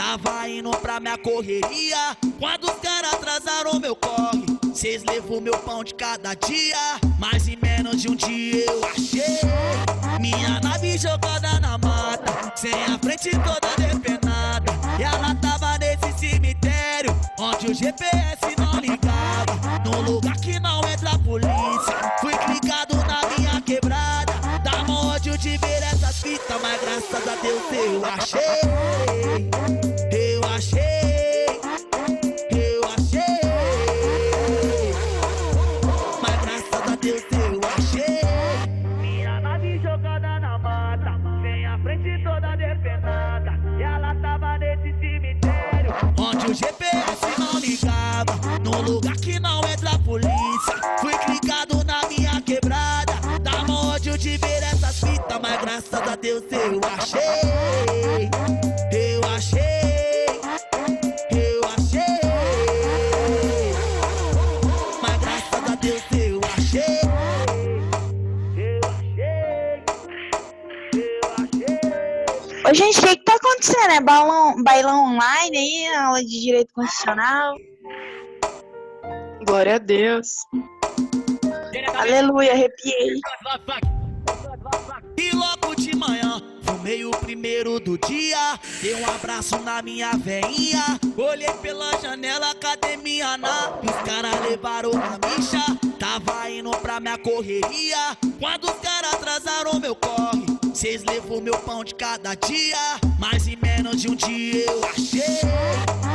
Tava indo pra minha correria, quando os caras atrasaram meu corre. Cês levou meu pão de cada dia, mas em menos de um dia eu achei minha nave jogada na mata, sem a frente toda depenada. E ela tava nesse cemitério, onde o GPS não ligava, num lugar que não entra a polícia. Fui clicado na minha quebrada, dá mó ódio de ver essas fitas, mas graças a Deus eu achei. Eu achei, eu achei, mas graças a Deus eu achei. Minha nave jogada na mata, sem a frente toda depenada, e ela tava nesse cemitério, onde o GPS não ligava, num lugar que não entra a polícia. Fui clicado na minha quebrada, dá mó ódio de ver essas fitas, mas graças a Deus eu achei. Eu achei. Ô, gente, o que tá acontecendo? É bailão online aí, aula de direito constitucional? Glória a Deus. Aleluia, arrepiei. E logo de manhã, fumei o primeiro do dia, dei um abraço na minha veinha, olhei pela janela, academia na, e os caras levaram a micha. Tava indo pra minha correria, quando os caras atrasaram meu corre. Cês levou meu pão de cada dia, mas em menos de um dia eu achei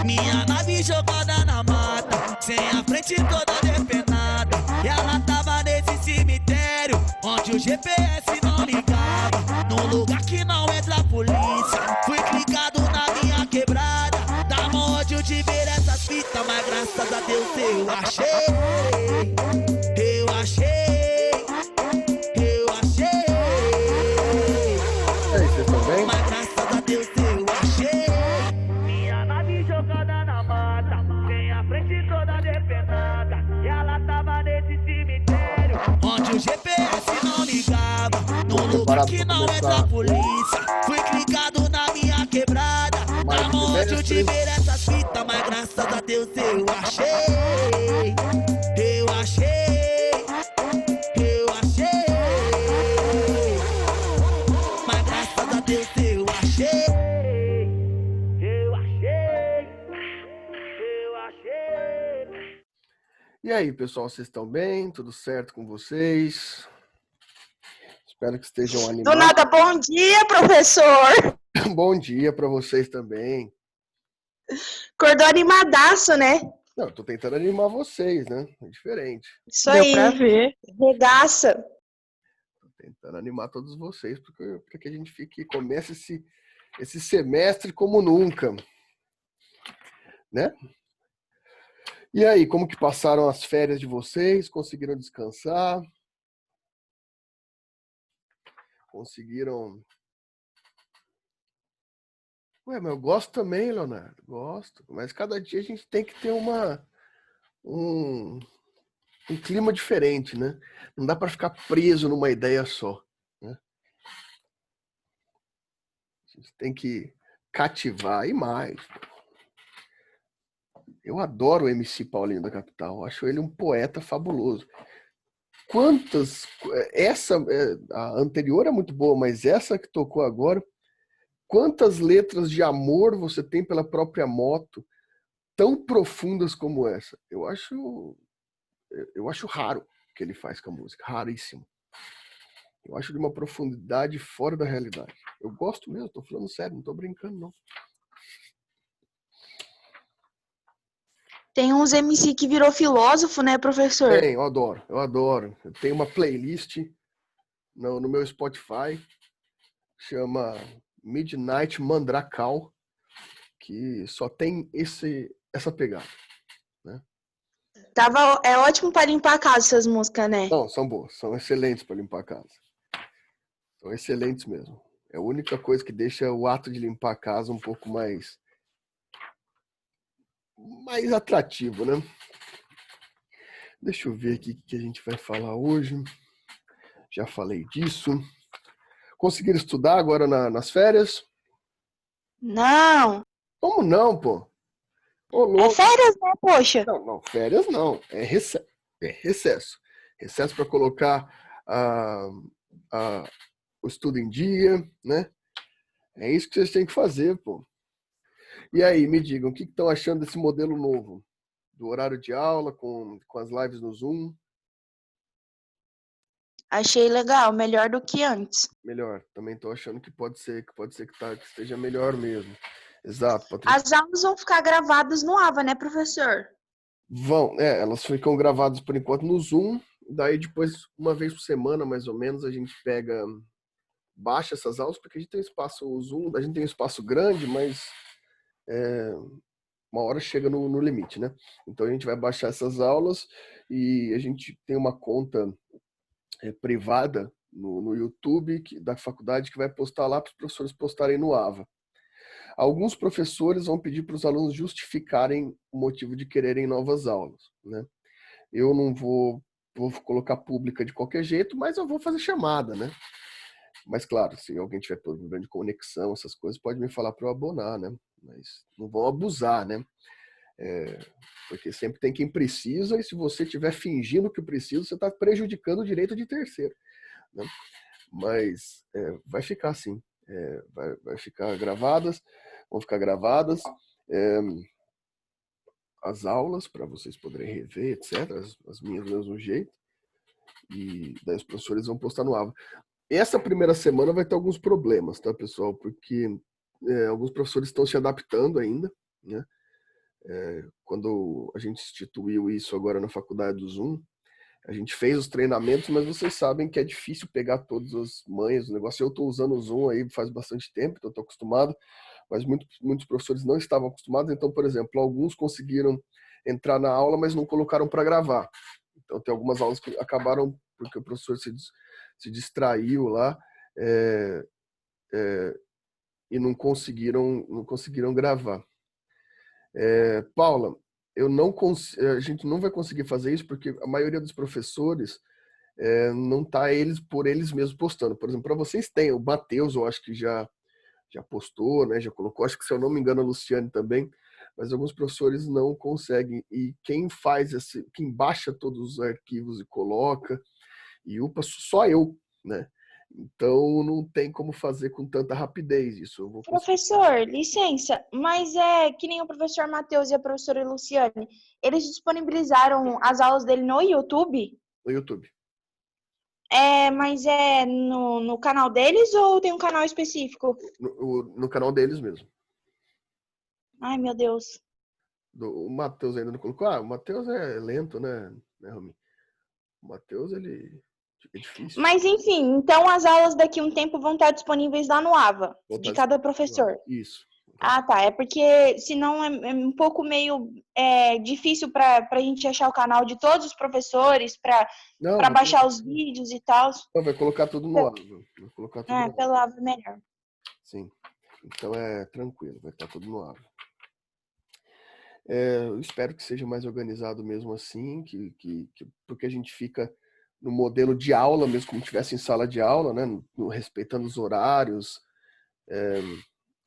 minha nave jogada na mata, sem a frente toda depenada. E ela tava nesse cemitério, onde o GPS não ligava, num lugar que não entra a polícia. Fui clicado na minha quebrada, dá mó ódio de ver essas fitas, mas graças a Deus eu achei. Eu achei. Eu achei. E aí, vocês estão bem? Mas graças a Deus eu achei minha nave jogada na mata, sem a frente toda depenada, e ela tava nesse cemitério, onde o GPS não ligava, num lugar que não entra a polícia. Fui clicado na minha quebrada, dá mó ódio de ver essas fitas, mas graças a Deus eu achei. Eu achei. Eu achei. Mas graças a Deus eu achei. Eu achei. Eu achei. E aí, pessoal, vocês estão bem? Tudo certo com vocês? Espero que estejam Do animados. nada, bom dia, professor. Bom dia para vocês também. Acordou animadaço, né? Não, eu tô tentando animar vocês, né? É diferente. Isso Deu aí. pra ver. Regaça. Tô tentando animar todos vocês para que a gente comece esse semestre como nunca, né? E aí, como que passaram as férias de vocês? Conseguiram descansar? Conseguiram... Ué, mas eu gosto também, Leonardo. Gosto. Mas cada dia a gente tem que ter um clima diferente, né? Não dá para ficar preso numa ideia só, né? A gente tem que cativar e mais. Eu adoro o MC Paulinho da Capital. Acho ele um poeta fabuloso. A anterior é muito boa, mas essa que tocou agora, quantas letras de amor você tem pela própria moto tão profundas como essa? Eu acho raro o que ele faz com a música, raríssimo. Eu acho de uma profundidade fora da realidade. Eu gosto mesmo, tô falando sério, não tô brincando não. Tem uns MC que virou filósofo, né, professor? Tem, eu adoro. Eu tenho uma playlist no meu Spotify, chama Midnight Mandracal, que só tem essa pegada, né? É ótimo para limpar a casa essas músicas, né? Não, são boas, são excelentes para limpar a casa. São excelentes mesmo. É a única coisa que deixa o ato de limpar a casa um pouco mais atrativo, né? Deixa eu ver aqui o que a gente vai falar hoje. Já falei disso. Conseguiram estudar agora nas férias? Não. Como não, pô? Ô, É louco. férias, né, poxa? Não, não, férias não. É recesso. É recesso. Recesso para colocar a, a, o estudo em dia, né? É isso que vocês têm que fazer, pô. E aí, me digam, o que estão achando desse modelo novo? Do horário de aula, com as lives no Zoom? Achei legal, melhor do que antes. Melhor. Também estou achando que que esteja melhor mesmo. Exato, Patrícia. As aulas vão ficar gravadas no AVA, né, professor? Elas ficam gravadas por enquanto no Zoom, daí depois, uma vez por semana, mais ou menos, a gente baixa essas aulas, porque a gente tem espaço, o Zoom, a gente tem um espaço grande, mas uma hora chega no limite, né? Então a gente vai baixar essas aulas e a gente tem uma conta privada no YouTube da faculdade que vai postar lá para os professores postarem no AVA. Alguns professores vão pedir para os alunos justificarem o motivo de quererem novas aulas, né? Eu não vou colocar pública de qualquer jeito, mas eu vou fazer chamada, né? Mas claro, se alguém tiver problema de conexão, essas coisas, pode me falar para eu abonar, né? Mas não vão abusar, né? Porque sempre tem quem precisa, e se você estiver fingindo que precisa, você está prejudicando o direito de terceiro, né? Mas vai ficar assim, vai ficar gravadas, vão ficar gravadas as aulas para vocês poderem rever, etc. As minhas do mesmo jeito, e daí os professores vão postar no AVA. Essa primeira semana vai ter alguns problemas, tá, pessoal? Porque alguns professores estão se adaptando ainda, né? Quando a gente instituiu isso agora na faculdade do Zoom, a gente fez os treinamentos, mas vocês sabem que é difícil pegar todas as manhas do negócio. Eu estou usando o Zoom aí faz bastante tempo, então estou acostumado, mas muitos professores não estavam acostumados. Então, por exemplo, alguns conseguiram entrar na aula, mas não colocaram para gravar. Então, tem algumas aulas que acabaram porque o professor se distraiu lá e não conseguiram gravar. Paula, a gente não vai conseguir fazer isso porque a maioria dos professores não tá por eles mesmos postando. Por exemplo, para vocês tem o Matheus, eu acho que já postou, né? Já colocou, acho que se eu não me engano a Luciane também, mas alguns professores não conseguem. E quem baixa todos os arquivos e coloca, e upa, só eu, né? Então não tem como fazer com tanta rapidez isso. Eu vou conseguir Professor, licença, mas é que nem o professor Matheus e a professora Luciane, eles disponibilizaram as aulas dele no YouTube? no YouTube. Mas é no canal deles ou tem um canal específico? No canal deles mesmo. Ai, meu Deus. O Matheus ainda não colocou. O Matheus é lento, né, Rami? O Matheus, ele é difícil. Mas enfim, então as aulas daqui a um tempo vão estar disponíveis lá no AVA, de Voltar cada professor. Isso. Ah, tá. É porque senão é um pouco meio difícil para a gente achar o canal de todos os professores, Não, para baixar os vídeos e tal. vai colocar tudo no AVA. Vai colocar tudo no AVA. Pelo AVA é melhor. Sim. Então é tranquilo, vai estar tudo no AVA. Eu espero que seja mais organizado mesmo assim, porque a gente fica no modelo de aula mesmo, como se estivesse em sala de aula, né? Respeitando os horários,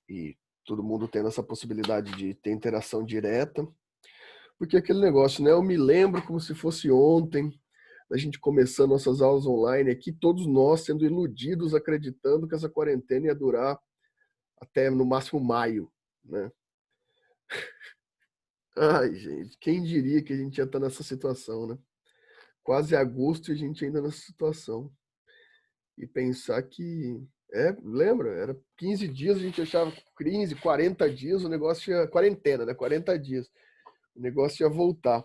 e todo mundo tendo essa possibilidade de ter interação direta. Porque aquele negócio, né? Eu me lembro como se fosse ontem, a gente começando nossas aulas online aqui, todos nós sendo iludidos, acreditando que essa quarentena ia durar até no máximo maio, né? Ai, gente, quem diria que a gente ia estar nessa situação, né? Quase agosto e a gente ainda nessa situação. E pensar que, lembra, era 15 dias, a gente achava 15, 40 dias, o negócio ia, quarentena, né? 40 dias, o negócio ia voltar.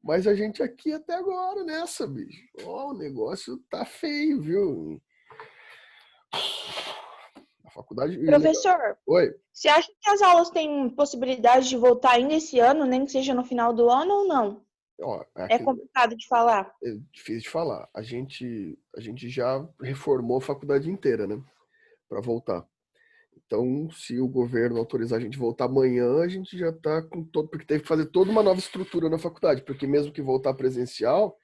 Mas a gente aqui até agora nessa, bicho. O negócio tá feio, viu? A faculdade. Professor, Oi. você acha que as aulas têm possibilidade de voltar ainda esse ano, nem que seja no final do ano ou não? Ó, É complicado de falar. é difícil de falar. A gente já reformou a faculdade inteira, né? Para voltar. Então, se o governo autorizar a gente voltar amanhã, a gente já está com todo. Porque teve que fazer toda uma nova estrutura na faculdade. Porque mesmo que voltar presencial,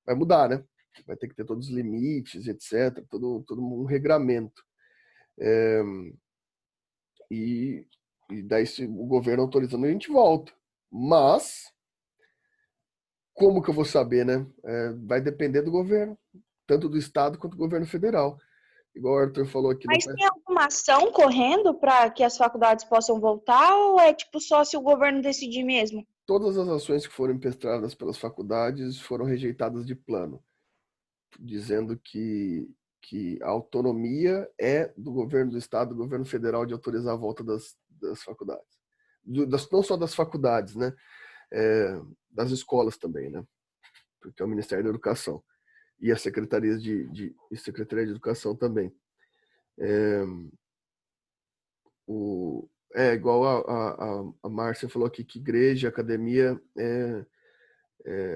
vai mudar, né? Vai ter que ter todos os limites, etc. Todo um regramento. E E daí, se o governo autorizando, a gente volta. Mas, como que eu vou saber, né? Vai depender do governo, tanto do estado quanto do governo federal. Igual o Arthur falou aqui, não Mas faz. tem alguma ação correndo para que as faculdades possam voltar ou é tipo só se o governo decidir mesmo? Todas as ações que foram impetradas pelas faculdades foram rejeitadas de plano, dizendo que a autonomia é do governo do estado, do governo federal de autorizar a volta das faculdades. Não só das faculdades, né? Das escolas também, né? Porque é o Ministério da Educação e a Secretaria de Educação também. Igual a Márcia falou aqui, que igreja, academia,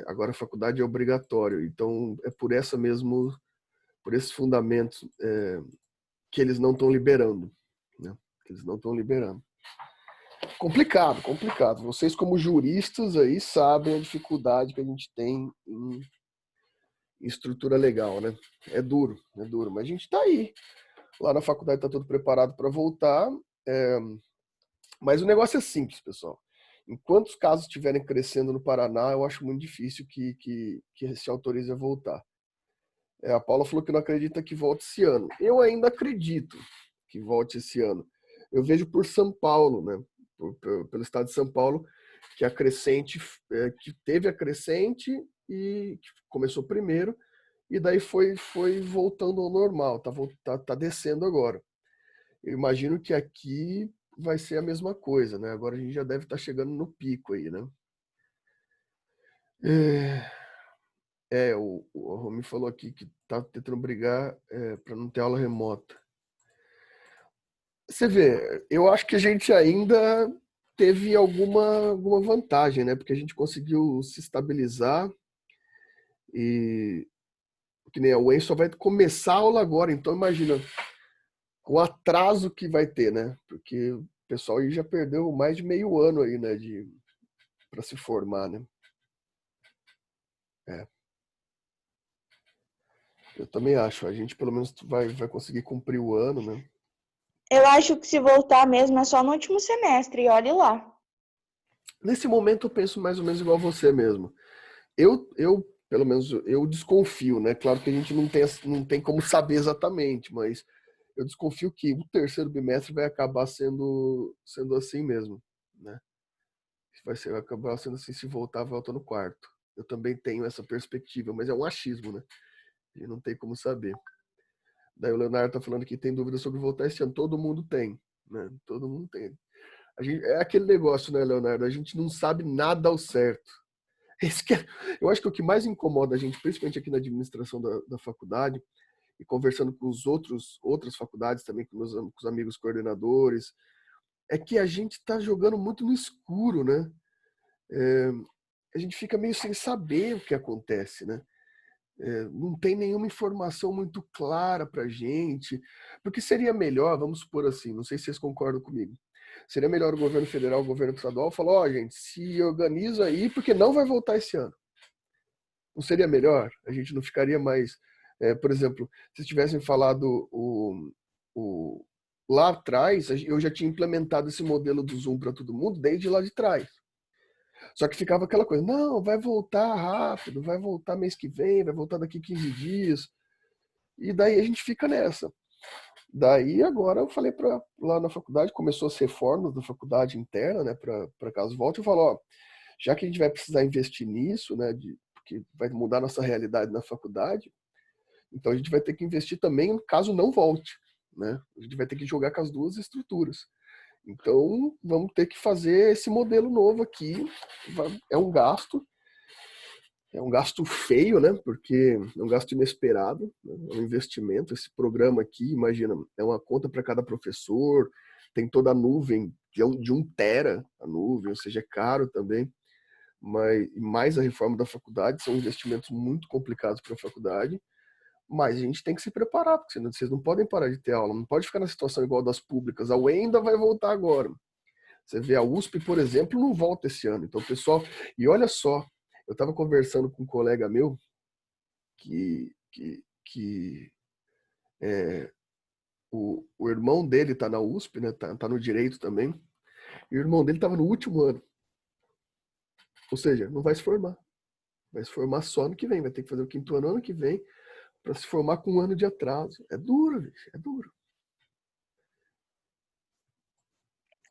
agora a faculdade é obrigatório. Então, é por esses fundamentos que eles não estão liberando. Né? Que eles não estão liberando. Complicado, complicado. Vocês, como juristas, aí sabem a dificuldade que a gente tem em estrutura legal, né? É duro, mas a gente está aí. Lá na faculdade está tudo preparado para voltar. Mas o negócio é simples, pessoal. Enquanto os casos estiverem crescendo no Paraná, eu acho muito difícil que se autorize a voltar. A Paula falou que não acredita que volte esse ano. Eu ainda acredito que volte esse ano. Eu vejo por São Paulo, né? Pelo estado de São Paulo, que a crescente, que teve a crescente e que começou primeiro, e daí foi voltando ao normal, tá descendo agora. Eu imagino que aqui vai ser a mesma coisa, né? Agora a gente já deve estar chegando no pico aí, né? O Romy falou aqui que tá tentando brigar para não ter aula remota. Você vê, eu acho que a gente ainda teve alguma vantagem, né? Porque a gente conseguiu se estabilizar e que nem a UEM só vai começar a aula agora, então imagina o atraso que vai ter, né? Porque o pessoal aí já perdeu mais de meio ano aí, né? Para se formar, né? Eu também acho. A gente pelo menos vai conseguir cumprir o ano, né? Eu acho que se voltar mesmo é só no último semestre, e olhe lá. Nesse momento eu penso mais ou menos igual você mesmo. Pelo menos, eu desconfio, né? Claro que a gente não tem como saber exatamente, mas eu desconfio que o terceiro bimestre vai acabar sendo assim mesmo, né? Vai acabar sendo assim, se voltar, volta no quarto. Eu também tenho essa perspectiva, mas é um achismo, né? E não tem como saber. Daí o Leonardo tá falando que tem dúvida sobre voltar esse ano. Todo mundo tem, né? Todo mundo tem. É aquele negócio, né, Leonardo? A gente não sabe nada ao certo. Eu acho que o que mais incomoda a gente, principalmente aqui na administração da faculdade, e conversando com outras faculdades também, com os amigos coordenadores, é que a gente está jogando muito no escuro, né? A gente fica meio sem saber o que acontece, né? Não tem nenhuma informação muito clara para gente, porque seria melhor, vamos supor assim, não sei se vocês concordam comigo, seria melhor o governo federal, o governo estadual falar, ó, gente, se organiza aí, porque não vai voltar esse ano. Não seria melhor? A gente não ficaria mais, por exemplo, se tivessem falado lá atrás, eu já tinha implementado esse modelo do Zoom para todo mundo desde lá de trás. Só que ficava aquela coisa, não, vai voltar rápido, vai voltar mês que vem, vai voltar daqui 15 dias. E daí a gente fica nessa. Daí agora eu falei lá na faculdade, começou as reformas da faculdade interna, né, para caso volte, eu falo, ó, já que a gente vai precisar investir nisso, né, porque vai mudar nossa realidade na faculdade, então a gente vai ter que investir também caso não volte, né? A gente vai ter que jogar com as duas estruturas. Então vamos ter que fazer esse modelo novo aqui. É um gasto feio, né? Porque é um gasto inesperado, né? É um investimento. Esse programa aqui, imagina, é uma conta para cada professor, tem toda a nuvem, de 1 tera a nuvem, ou seja, é caro também. Mas mais a reforma da faculdade, são investimentos muito complicados para a faculdade, mas a gente tem que se preparar, porque senão vocês não podem parar de ter aula, não pode ficar na situação igual das públicas. A UEM ainda vai voltar agora. Você vê, a USP, por exemplo, não volta esse ano. Então, pessoal, e olha só, eu estava conversando com um colega meu que o irmão dele está na USP, né? Tá no direito também. E o irmão dele estava no último ano. Ou seja, não vai se formar. Vai se formar só ano que vem. Vai ter que fazer o 5º ano que vem para se formar com 1 ano de atraso. É duro, bicho. É duro.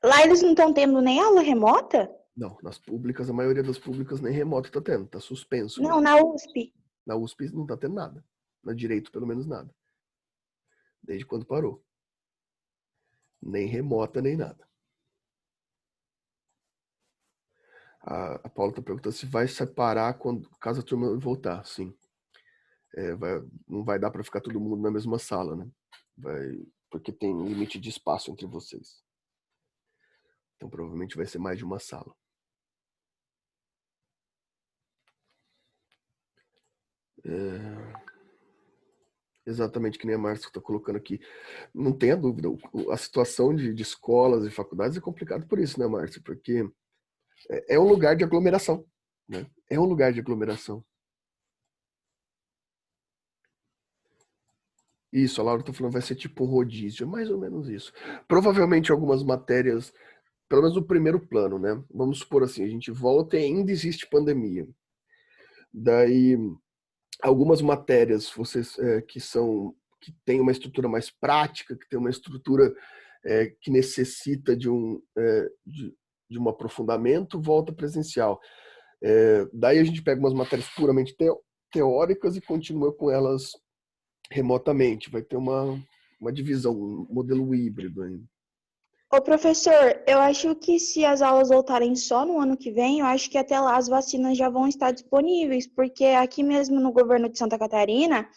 Lá eles não estão tendo nem aula remota? Não, nas públicas, a maioria das públicas nem remoto tá tendo. Tá suspenso Não, mesmo. na USP. Na USP não tá tendo nada. Na Direito, pelo menos, nada. Desde quando parou. Nem remota, nem nada. A Paula tá perguntando se vai separar caso a turma voltar. Sim. Não vai dar para ficar todo mundo na mesma sala, né? Porque tem um limite de espaço entre vocês. Então provavelmente vai ser mais de uma sala. Exatamente que nem a Márcia está colocando aqui. Não tenha dúvida, a situação de escolas e faculdades é complicado por isso, né, Márcia? Porque é um lugar de aglomeração, né? É um lugar de aglomeração. Isso, a Laura está falando vai ser tipo um rodízio, é mais ou menos isso. Provavelmente algumas matérias, pelo menos no primeiro plano, né? Vamos supor assim, a gente volta e ainda existe pandemia. Daí, algumas matérias vocês que têm uma estrutura mais prática, que tem uma estrutura que necessita de um aprofundamento, volta presencial. Daí a gente pega umas matérias puramente teóricas e continua com elas remotamente. Vai ter uma divisão, um modelo híbrido ainda. Ô, professor, eu acho que se as aulas voltarem só no ano que vem, eu acho que até lá as vacinas já vão estar disponíveis, porque aqui mesmo no governo de Santa Catarina,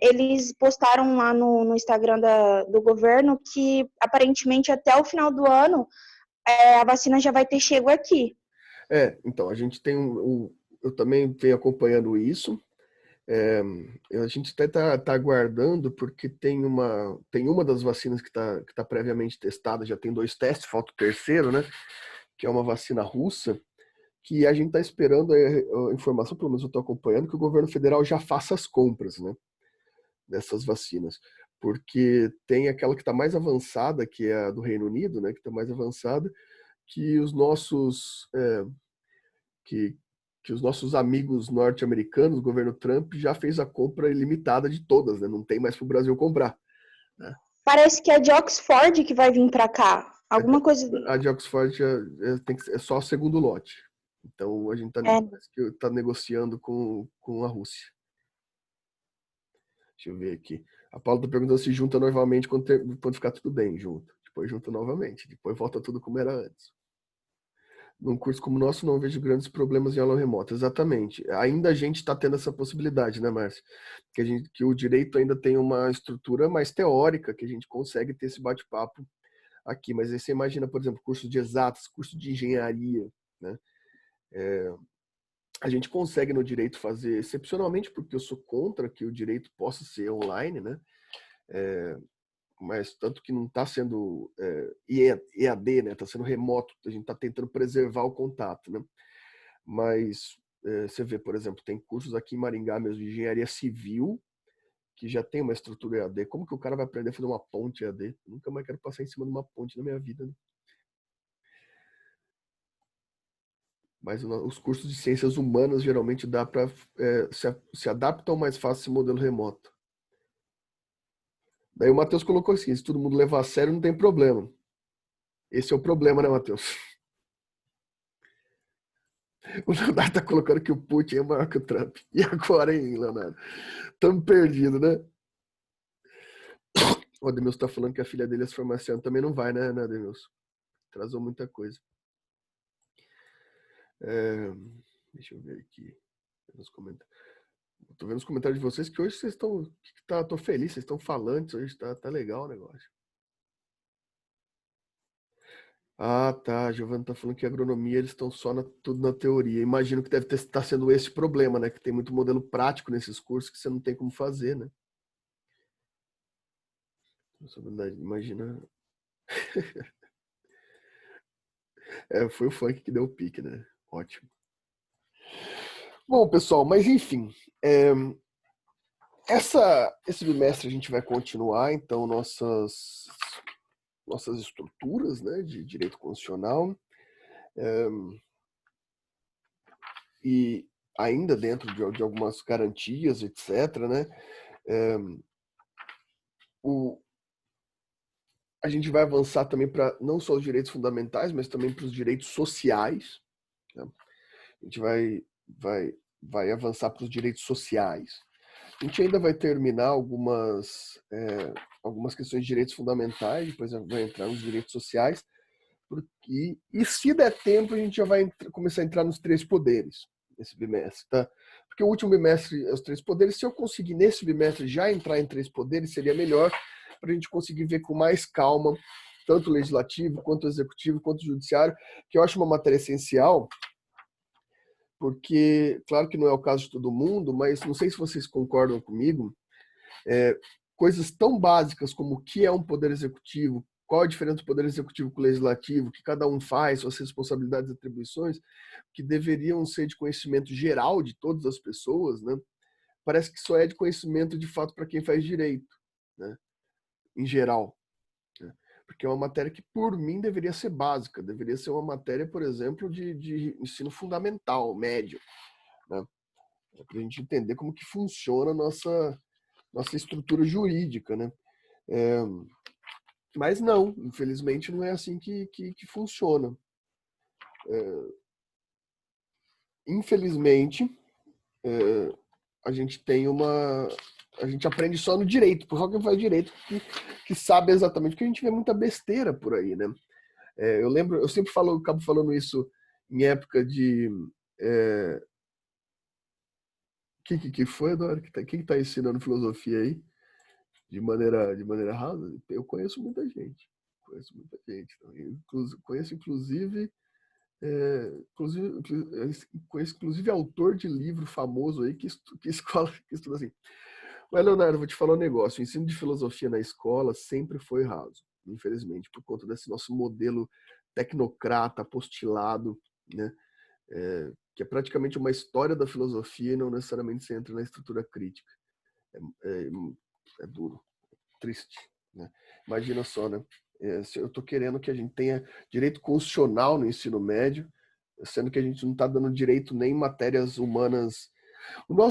eles postaram lá no Instagram do governo que aparentemente até o final do ano a vacina já vai ter chego aqui. Então, a gente tem eu também venho acompanhando isso. A gente até está aguardando, porque tem uma das vacinas que tá previamente testada, já tem 2 testes, falta o terceiro, né? Que é uma vacina russa, que a gente está esperando a informação, pelo menos eu estou acompanhando, que o governo federal já faça as compras, né? Dessas vacinas. Porque tem aquela que está mais avançada, que é a do Reino Unido, né? Que está mais avançada, que os nossos que os nossos amigos norte-americanos, o governo Trump, já fez a compra ilimitada de todas, né? Não tem mais para o Brasil comprar. Né? Parece que é de Oxford que vai vir para cá. Alguma coisa. A de Oxford é só o segundo lote. Então a gente tá negociando com a Rússia. Deixa eu ver aqui. A Paula está perguntando se junta novamente quando ficar tudo bem. Junta. Depois junta novamente. Depois volta tudo como era antes. Num curso como o nosso, não vejo grandes problemas em aula remota. Exatamente. Ainda a gente está tendo essa possibilidade, né, Márcia? Que o direito ainda tem uma estrutura mais teórica, que a gente consegue ter esse bate-papo aqui. Mas aí você imagina, por exemplo, curso de exatas, curso de engenharia, né? A gente consegue no direito fazer, excepcionalmente, porque eu sou contra que o direito possa ser online, né? Mas tanto que não está sendo EAD, né? Está sendo remoto, a gente está tentando preservar o contato, né? Mas você vê, por exemplo, tem cursos aqui em Maringá mesmo de engenharia civil que já tem uma estrutura EAD. Como que o cara vai aprender a fazer uma ponte EAD? Eu nunca mais quero passar em cima de uma ponte na minha vida, né? Mas os cursos de ciências humanas geralmente dá para se adaptam mais fácil esse modelo remoto. Daí o Matheus colocou assim, se todo mundo levar a sério, não tem problema. Esse é o problema, né, Matheus? O Leonardo tá colocando que o Putin é maior que o Trump. E agora, hein, Leonardo? Estamos perdidos, né? O Ademilson tá falando que a filha dele é farmaciana. Também não vai, né, Ademilson? Atrasou muita coisa. Deixa eu ver aqui. Nos comentários. Tô vendo os comentários de vocês que hoje vocês estão... Tô feliz, vocês estão falantes. Hoje tá legal o negócio. Ah, tá. A Giovana tá falando que a agronomia eles estão só tudo na teoria. Imagino que deve estar sendo esse problema, né? Que tem muito modelo prático nesses cursos que você não tem como fazer, né? Imagina. Foi o funk que deu o pique, né? Ótimo. Bom, pessoal, mas enfim. Esse bimestre a gente vai continuar, então nossas estruturas, né, de direito constitucional, e ainda dentro de algumas garantias, etc., né, a gente vai avançar também para não só os direitos fundamentais, mas também para os direitos sociais. Né? A gente vai avançar para os direitos sociais. A gente ainda vai terminar algumas questões de direitos fundamentais, depois vai entrar nos direitos sociais, e se der tempo, a gente já vai começar a entrar nos 3 poderes nesse bimestre, tá? Porque o último bimestre é os 3 poderes. Se eu conseguir nesse bimestre já entrar em 3 poderes, seria melhor, para a gente conseguir ver com mais calma tanto o legislativo, quanto o executivo, quanto o judiciário, que eu acho uma matéria essencial, porque, claro que não é o caso de todo mundo, mas não sei se vocês concordam comigo, coisas tão básicas como o que é um poder executivo, qual a diferença do poder executivo com o legislativo, o que cada um faz, suas responsabilidades e atribuições, que deveriam ser de conhecimento geral de todas as pessoas, né? Parece que só é de conhecimento de fato para quem faz direito, né? Em geral. Né? Porque é uma matéria que, por mim, deveria ser básica, deveria ser uma matéria, por exemplo, de ensino fundamental, médio, né? Para a gente entender como que funciona a nossa estrutura jurídica, né? Mas não, infelizmente não é assim que funciona. Infelizmente, a gente tem a gente aprende só no direito, por quem faz direito que sabe exatamente, porque a gente vê muita besteira por aí, né? Eu sempre acabo falando isso em época de... que foi, Eduardo? Quem está ensinando filosofia aí? De maneira rasa? Eu conheço muita gente. Conheço, inclusive autor de livro famoso aí que estuda assim. Mas, Leonardo, vou te falar um negócio. O ensino de filosofia na escola sempre foi raso, infelizmente, por conta desse nosso modelo tecnocrata, apostilado, né? Que é praticamente uma história da filosofia e não necessariamente se entra na estrutura crítica. É duro, triste, né? Imagina só, né? Eu estou querendo que a gente tenha direito constitucional no ensino médio, sendo que a gente não está dando direito nem em matérias humanas. Não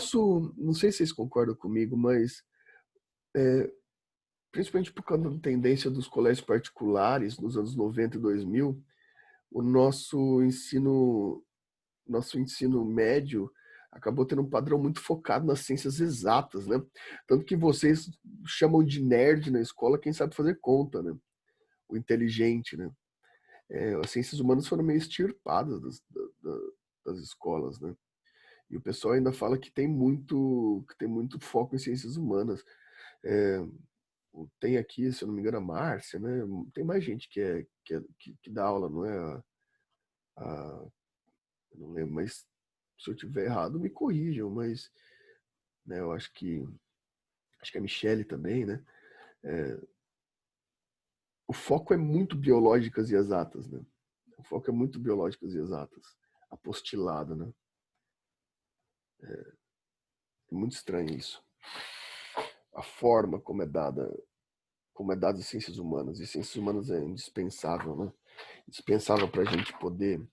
sei se vocês concordam comigo, mas principalmente por causa da tendência dos colégios particulares nos anos 90 e 2000, o nosso ensino médio acabou tendo um padrão muito focado nas ciências exatas, né? Tanto que vocês chamam de nerd na escola quem sabe fazer conta, né? O inteligente, né? As ciências humanas foram meio extirpadas das escolas, né? E o pessoal ainda fala que tem muito foco em ciências humanas. Tem aqui, se eu não me engano, a Márcia, né? Tem mais gente que dá aula, não é? Eu não lembro, mas se eu tiver errado, me corrijam, mas né, eu acho que a Michelle também, né? O foco é muito biológicas e exatas, né? O foco é muito biológicas e exatas, apostilado, né? É muito estranho isso. A forma como é dada as ciências humanas. E ciências humanas é indispensável, né? Indispensável para a gente poder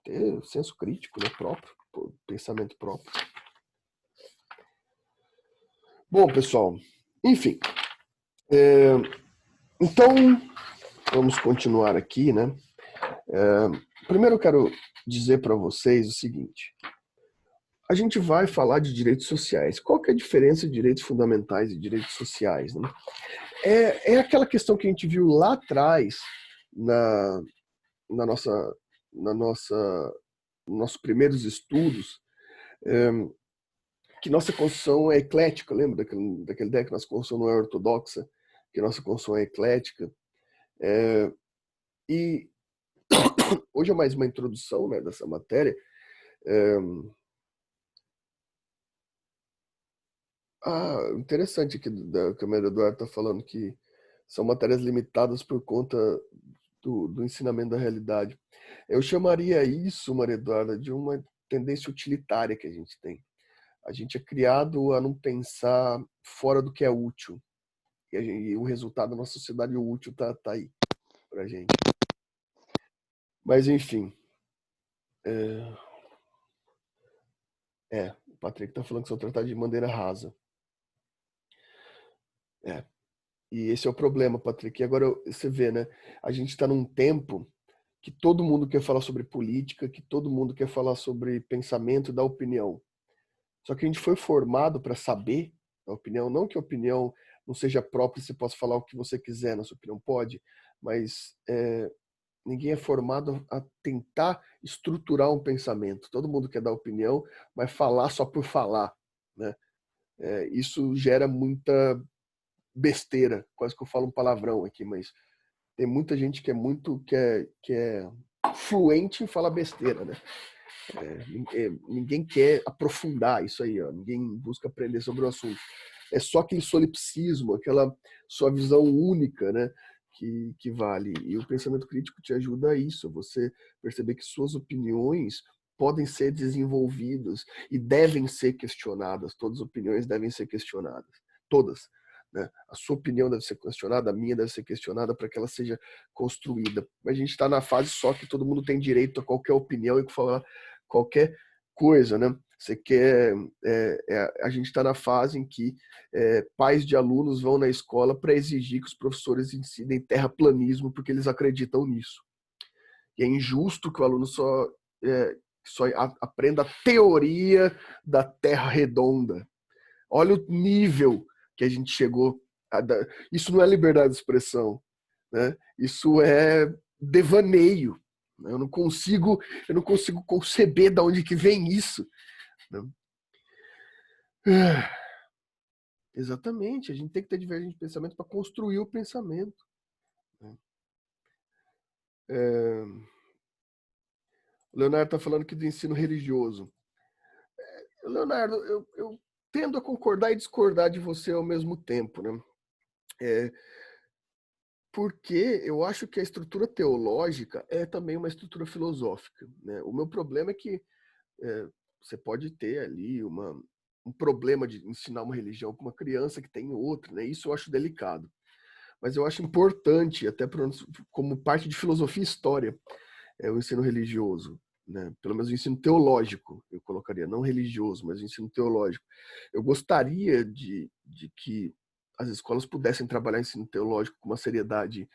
ter senso crítico, né, próprio, pensamento próprio. Bom, pessoal, enfim. Então, vamos continuar aqui, né? Primeiro eu quero dizer para vocês o seguinte. A gente vai falar de direitos sociais. Qual que é a diferença de direitos fundamentais e direitos sociais, né? É aquela questão que a gente viu lá atrás nos nossos primeiros estudos, que nossa Constituição é eclética, lembra daquela ideia que nossa Constituição não é ortodoxa, que nossa Constituição é eclética. E hoje é mais uma introdução, né, dessa matéria. Interessante que a Maria Eduardo está falando que são matérias limitadas por conta do ensinamento da realidade. Eu chamaria isso, Maria Eduarda, de uma tendência utilitária que a gente tem. A gente é criado a não pensar fora do que é útil. E o resultado na sociedade útil tá aí pra gente. Mas, enfim. O Patrick tá falando que são tratados de maneira rasa. E esse é o problema, Patrick. E agora você vê, né? A gente está num tempo que todo mundo quer falar sobre política, que todo mundo quer falar sobre pensamento e dar opinião. Só que a gente foi formado para saber a opinião, não que a opinião não seja própria e você possa falar o que você quiser na sua opinião, pode, mas ninguém é formado a tentar estruturar um pensamento. Todo mundo quer dar opinião, mas falar só por falar, né? Isso gera muita besteira, quase que eu falo um palavrão aqui, mas tem muita gente que é fluente em falar besteira, né? Ninguém quer aprofundar isso aí, ó. Ninguém busca aprender sobre o assunto. É só aquele solipsismo, aquela sua visão única, né? Que vale. E o pensamento crítico te ajuda a isso, você perceber que suas opiniões podem ser desenvolvidas e devem ser questionadas. Todas as opiniões devem ser questionadas. Todas. Né? A sua opinião deve ser questionada, a minha deve ser questionada para que ela seja construída. A gente está na fase só que todo mundo tem direito a qualquer opinião e falar qualquer coisa, né? Você quer, a gente está na fase em que pais de alunos vão na escola para exigir que os professores ensinem terraplanismo porque eles acreditam nisso. E é injusto que o aluno só aprenda a teoria da Terra redonda. Olha o nível que a gente chegou. Isso não é liberdade de expressão, né? Isso é devaneio. Eu não consigo conceber de onde que vem isso. Né? Exatamente, a gente tem que ter divergência de pensamento para construir o pensamento. Né? O Leonardo está falando aqui do ensino religioso. Leonardo, eu tendo a concordar e discordar de você ao mesmo tempo, né? Porque eu acho que a estrutura teológica é também uma estrutura filosófica. Né? O meu problema é que você pode ter ali um problema de ensinar uma religião para uma criança que tem outra, né? Isso eu acho delicado. Mas eu acho importante, até como parte de filosofia e história, o ensino religioso. Né? Pelo menos o ensino teológico, eu colocaria, não religioso, mas o ensino teológico. Eu gostaria de que as escolas pudessem trabalhar ensino teológico com uma seriedade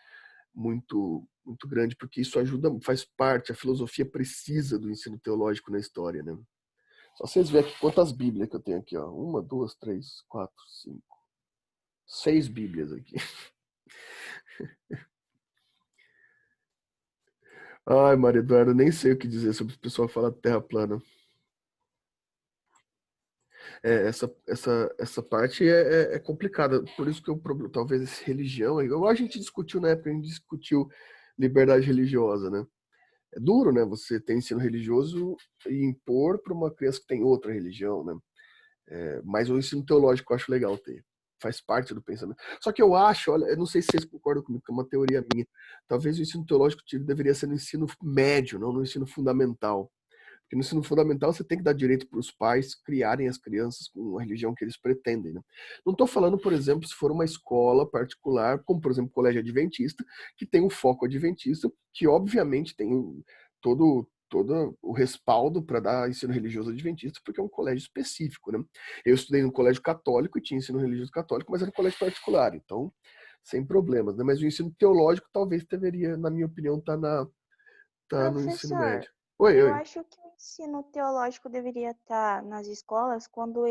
muito, muito grande, porque isso ajuda, faz parte, a filosofia precisa do ensino teológico na história. Né? Só vocês verem aqui quantas Bíblias que eu tenho aqui. Ó. 1, 2, 3, 4, 5, 6 Bíblias aqui. Ai, Maria Eduarda, nem sei o que dizer sobre o pessoal que fala terra plana. Essa parte é complicada. Por isso que talvez religião, igual a gente discutiu na época, a gente discutiu liberdade religiosa, né? É duro, né? Você ter ensino religioso e impor para uma criança que tem outra religião, né? Mas o ensino teológico eu acho legal ter. Faz parte do pensamento. Só que eu acho, olha, eu não sei se vocês concordam comigo, que é uma teoria minha. Talvez o ensino teológico deveria ser no ensino médio, não no ensino fundamental. Porque no ensino fundamental você tem que dar direito para os pais criarem as crianças com a religião que eles pretendem. Né? Não estou falando, por exemplo, se for uma escola particular, como por exemplo o Colégio Adventista, que tem um foco adventista, que obviamente tem todo o respaldo para dar ensino religioso adventista, porque é um colégio específico. Né? Eu estudei no colégio católico e tinha ensino religioso católico, mas era um colégio particular, então sem problemas. Né? Mas o ensino teológico talvez deveria, na minha opinião, estar no ensino Professor, médio. Oi. eu acho que o ensino teológico deveria estar nas escolas quando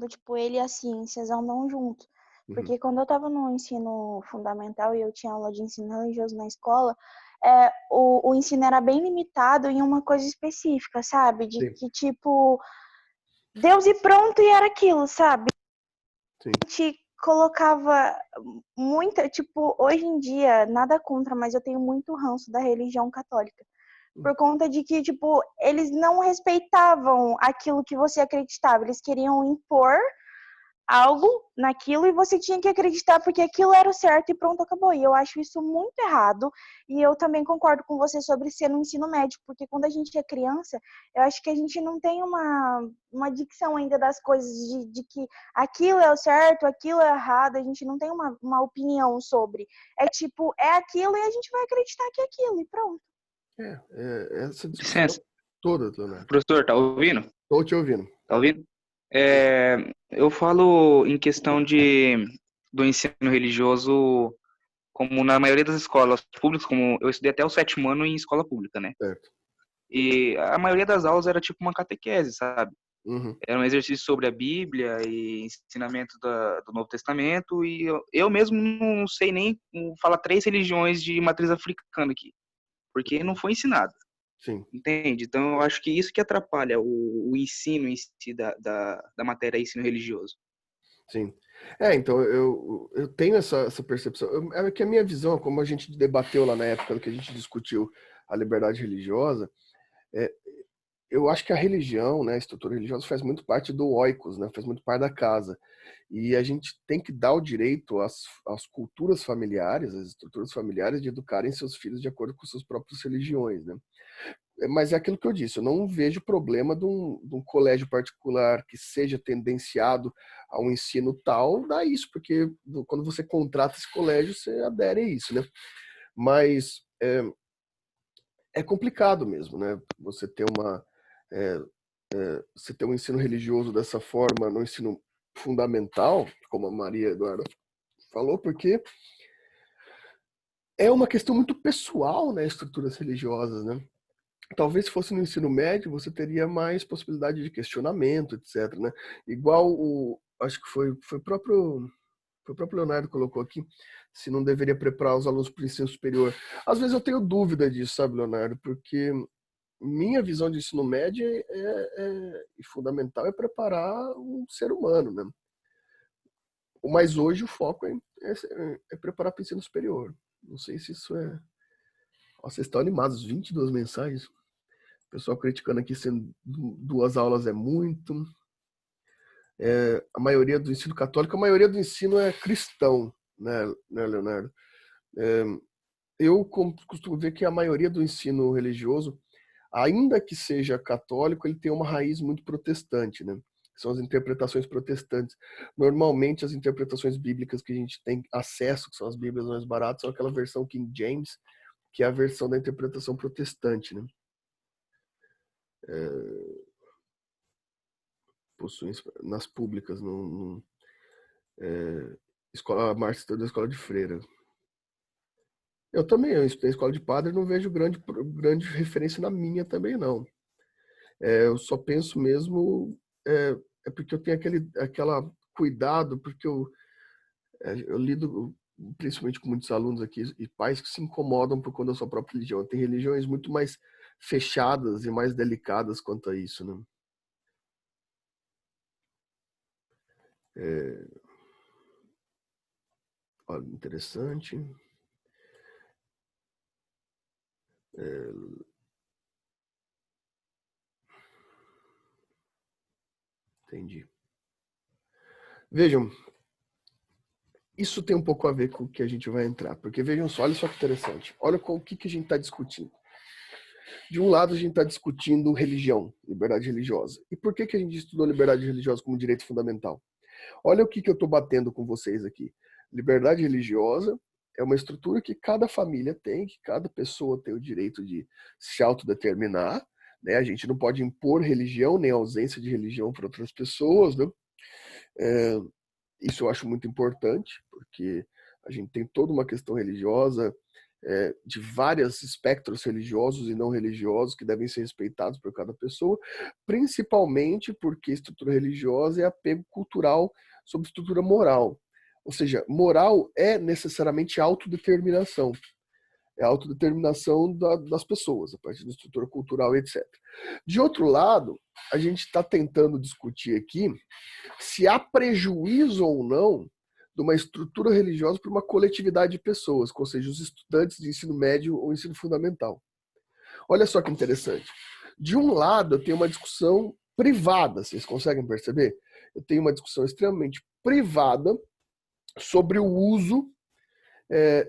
tipo, ele e as ciências andam juntos. Porque quando eu estava no ensino fundamental e eu tinha aula de ensino religioso na escola, o ensino era bem limitado em uma coisa específica, sabe? De Sim. que, tipo, Deus e pronto, e era aquilo, sabe? Sim. A gente colocava muita, tipo, hoje em dia, nada contra, mas eu tenho muito ranço da religião católica. Por conta de que, tipo, eles não respeitavam aquilo que você acreditava. Eles queriam impor algo naquilo e você tinha que acreditar porque aquilo era o certo e pronto, acabou. E eu acho isso muito errado. E eu também concordo com você sobre ser no ensino médio, porque quando a gente é criança, eu acho que a gente não tem uma dicção ainda das coisas, de que aquilo é o certo, aquilo é errado, a gente não tem uma opinião sobre. É tipo, é aquilo e a gente vai acreditar que é aquilo e pronto. Essa discussão Licença, toda, Leonardo. professor, tá ouvindo? Estou te ouvindo. Tá ouvindo? Eu falo em questão do ensino religioso, como na maioria das escolas públicas, como eu estudei até o 7º ano em escola pública, né? Certo. E a maioria das aulas era tipo uma catequese, sabe? Uhum. Era um exercício sobre a Bíblia e ensinamento do Novo Testamento, e eu mesmo não sei nem falar 3 religiões de matriz africana aqui, porque não foi ensinado. Sim. Entende? Então, eu acho que isso que atrapalha o ensino em si da matéria ensino religioso. Sim. Então, eu tenho essa percepção. É que a minha visão, como a gente debateu lá na época que a gente discutiu a liberdade religiosa, eu acho que a religião, né, a estrutura religiosa faz muito parte do oikos, né, faz muito parte da casa. E a gente tem que dar o direito às culturas familiares, às estruturas familiares de educarem seus filhos de acordo com suas próprias religiões, né? Mas é aquilo que eu disse, eu não vejo problema de um colégio particular que seja tendenciado a um ensino tal, dá isso, porque quando você contrata esse colégio, você adere a isso, né? Mas é complicado mesmo, né? Você ter você ter um ensino religioso dessa forma no ensino fundamental, como a Maria Eduarda falou, porque é uma questão muito pessoal, né? Estruturas religiosas, né? Talvez se fosse no ensino médio, você teria mais possibilidade de questionamento, etc, né? Igual acho que foi o próprio Leonardo que colocou aqui, se não deveria preparar os alunos para o ensino superior. Às vezes eu tenho dúvida disso, sabe, Leonardo? Porque minha visão de ensino médio e fundamental é preparar um ser humano, né? Mas hoje o foco é preparar para o ensino superior. Não sei se isso é... Nossa, vocês estão animados, 22 mensagens. O pessoal criticando aqui sendo 2 aulas é muito. A maioria do ensino católico, a maioria do ensino é cristão, né Leonardo? Eu costumo ver que a maioria do ensino religioso, ainda que seja católico, ele tem uma raiz muito protestante, né? São as interpretações protestantes. Normalmente, as interpretações bíblicas que a gente tem acesso, que são as bíblias mais baratas, são aquela versão King James, que é a versão da interpretação protestante, né? Possuem nas públicas, escola Márcia estudou da escola de freira. Eu também, eu estudei escola de padre, não vejo grande referência na minha também, não. Eu só penso mesmo, porque eu tenho aquela cuidado, porque eu lido principalmente com muitos alunos aqui e pais que se incomodam por conta da sua própria religião. Tem religiões muito mais fechadas e mais delicadas quanto a isso, né? Olha, interessante. Entendi. Vejam, isso tem um pouco a ver com o que a gente vai entrar, porque vejam só, olha só que interessante. Olha o que a gente está discutindo. De um lado, a gente está discutindo religião, liberdade religiosa. E por que a gente estudou liberdade religiosa como direito fundamental? Olha o que eu estou batendo com vocês aqui. Liberdade religiosa é uma estrutura que cada família tem, que cada pessoa tem o direito de se autodeterminar, né? A gente não pode impor religião nem ausência de religião para outras pessoas, né? Isso eu acho muito importante, porque a gente tem toda uma questão religiosa, de vários espectros religiosos e não religiosos que devem ser respeitados por cada pessoa, principalmente porque estrutura religiosa é apego cultural sobre estrutura moral. Ou seja, moral é necessariamente autodeterminação. É a autodeterminação das pessoas, a partir da estrutura cultural, etc. De outro lado, a gente está tentando discutir aqui se há prejuízo ou não de uma estrutura religiosa para uma coletividade de pessoas, ou seja, os estudantes de ensino médio ou ensino fundamental. Olha só que interessante. De um lado, eu tenho uma discussão privada, vocês conseguem perceber? Eu tenho uma discussão extremamente privada sobre o uso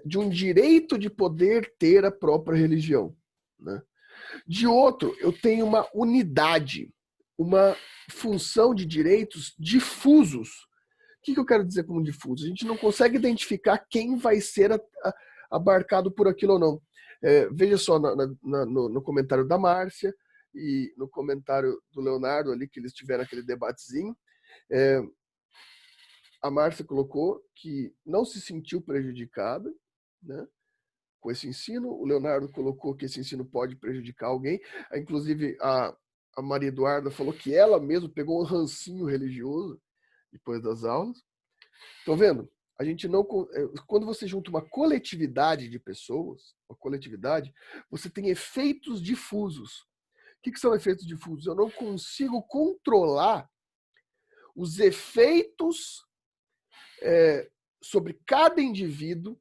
de um direito de poder ter a própria religião, né? De outro, eu tenho uma unidade, uma função de direitos difusos. O que eu quero dizer como difuso? A gente não consegue identificar quem vai ser abarcado por aquilo ou não. Veja só no comentário da Márcia e no comentário do Leonardo ali, que eles tiveram aquele debatezinho. A Márcia colocou que não se sentiu prejudicada, né, com esse ensino. O Leonardo colocou que esse ensino pode prejudicar alguém. Inclusive, a Maria Eduarda falou que ela mesma pegou um rancinho religioso depois das aulas. Estão vendo? A gente não, quando você junta uma coletividade de pessoas, uma coletividade, você tem efeitos difusos. O que são efeitos difusos? Eu não consigo controlar os efeitos sobre cada indivíduo,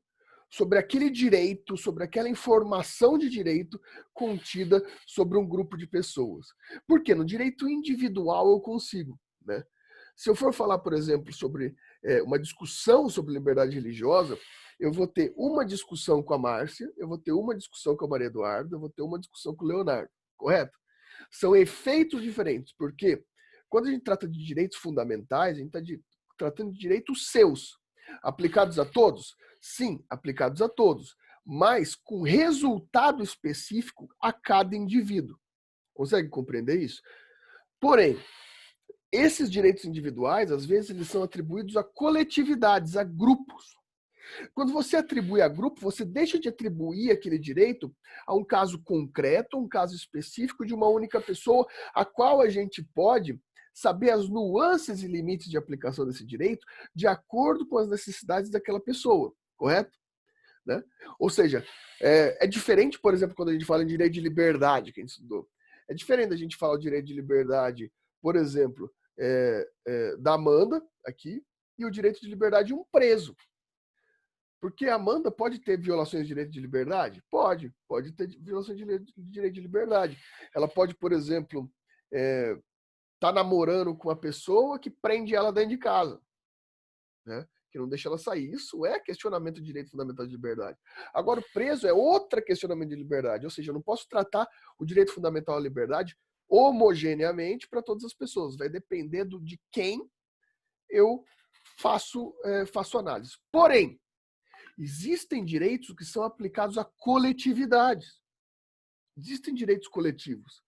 sobre aquele direito, sobre aquela informação de direito contida sobre um grupo de pessoas. Por quê? No direito individual eu consigo, né? Se eu for falar, por exemplo, sobre uma discussão sobre liberdade religiosa, eu vou ter uma discussão com a Márcia, eu vou ter uma discussão com a Maria Eduarda, eu vou ter uma discussão com o Leonardo, correto? São efeitos diferentes, porque quando a gente trata de direitos fundamentais, a gente está tratando de direitos seus. Aplicados a todos? Sim, aplicados a todos, mas com resultado específico a cada indivíduo. Consegue compreender isso? Porém, esses direitos individuais, às vezes, eles são atribuídos a coletividades, a grupos. Quando você atribui a grupo, você deixa de atribuir aquele direito a um caso concreto, um caso específico de uma única pessoa, a qual a gente pode saber as nuances e limites de aplicação desse direito de acordo com as necessidades daquela pessoa, correto? Né? Ou seja, é diferente, por exemplo, quando a gente fala em direito de liberdade, que a gente estudou. É diferente da gente falar o direito de liberdade, por exemplo, da Amanda, aqui, e o direito de liberdade de um preso. Porque a Amanda pode ter violações de direito de liberdade? Pode ter violações de direito de liberdade. Ela pode, por exemplo, tá namorando com uma pessoa que prende ela dentro de casa, né? Que não deixa ela sair. Isso é questionamento de direito fundamental de liberdade. Agora, o preso é outro questionamento de liberdade. Ou seja, eu não posso tratar o direito fundamental à liberdade homogeneamente para todas as pessoas. Vai depender de quem eu faço análise. Porém, existem direitos que são aplicados a coletividades. Existem direitos coletivos.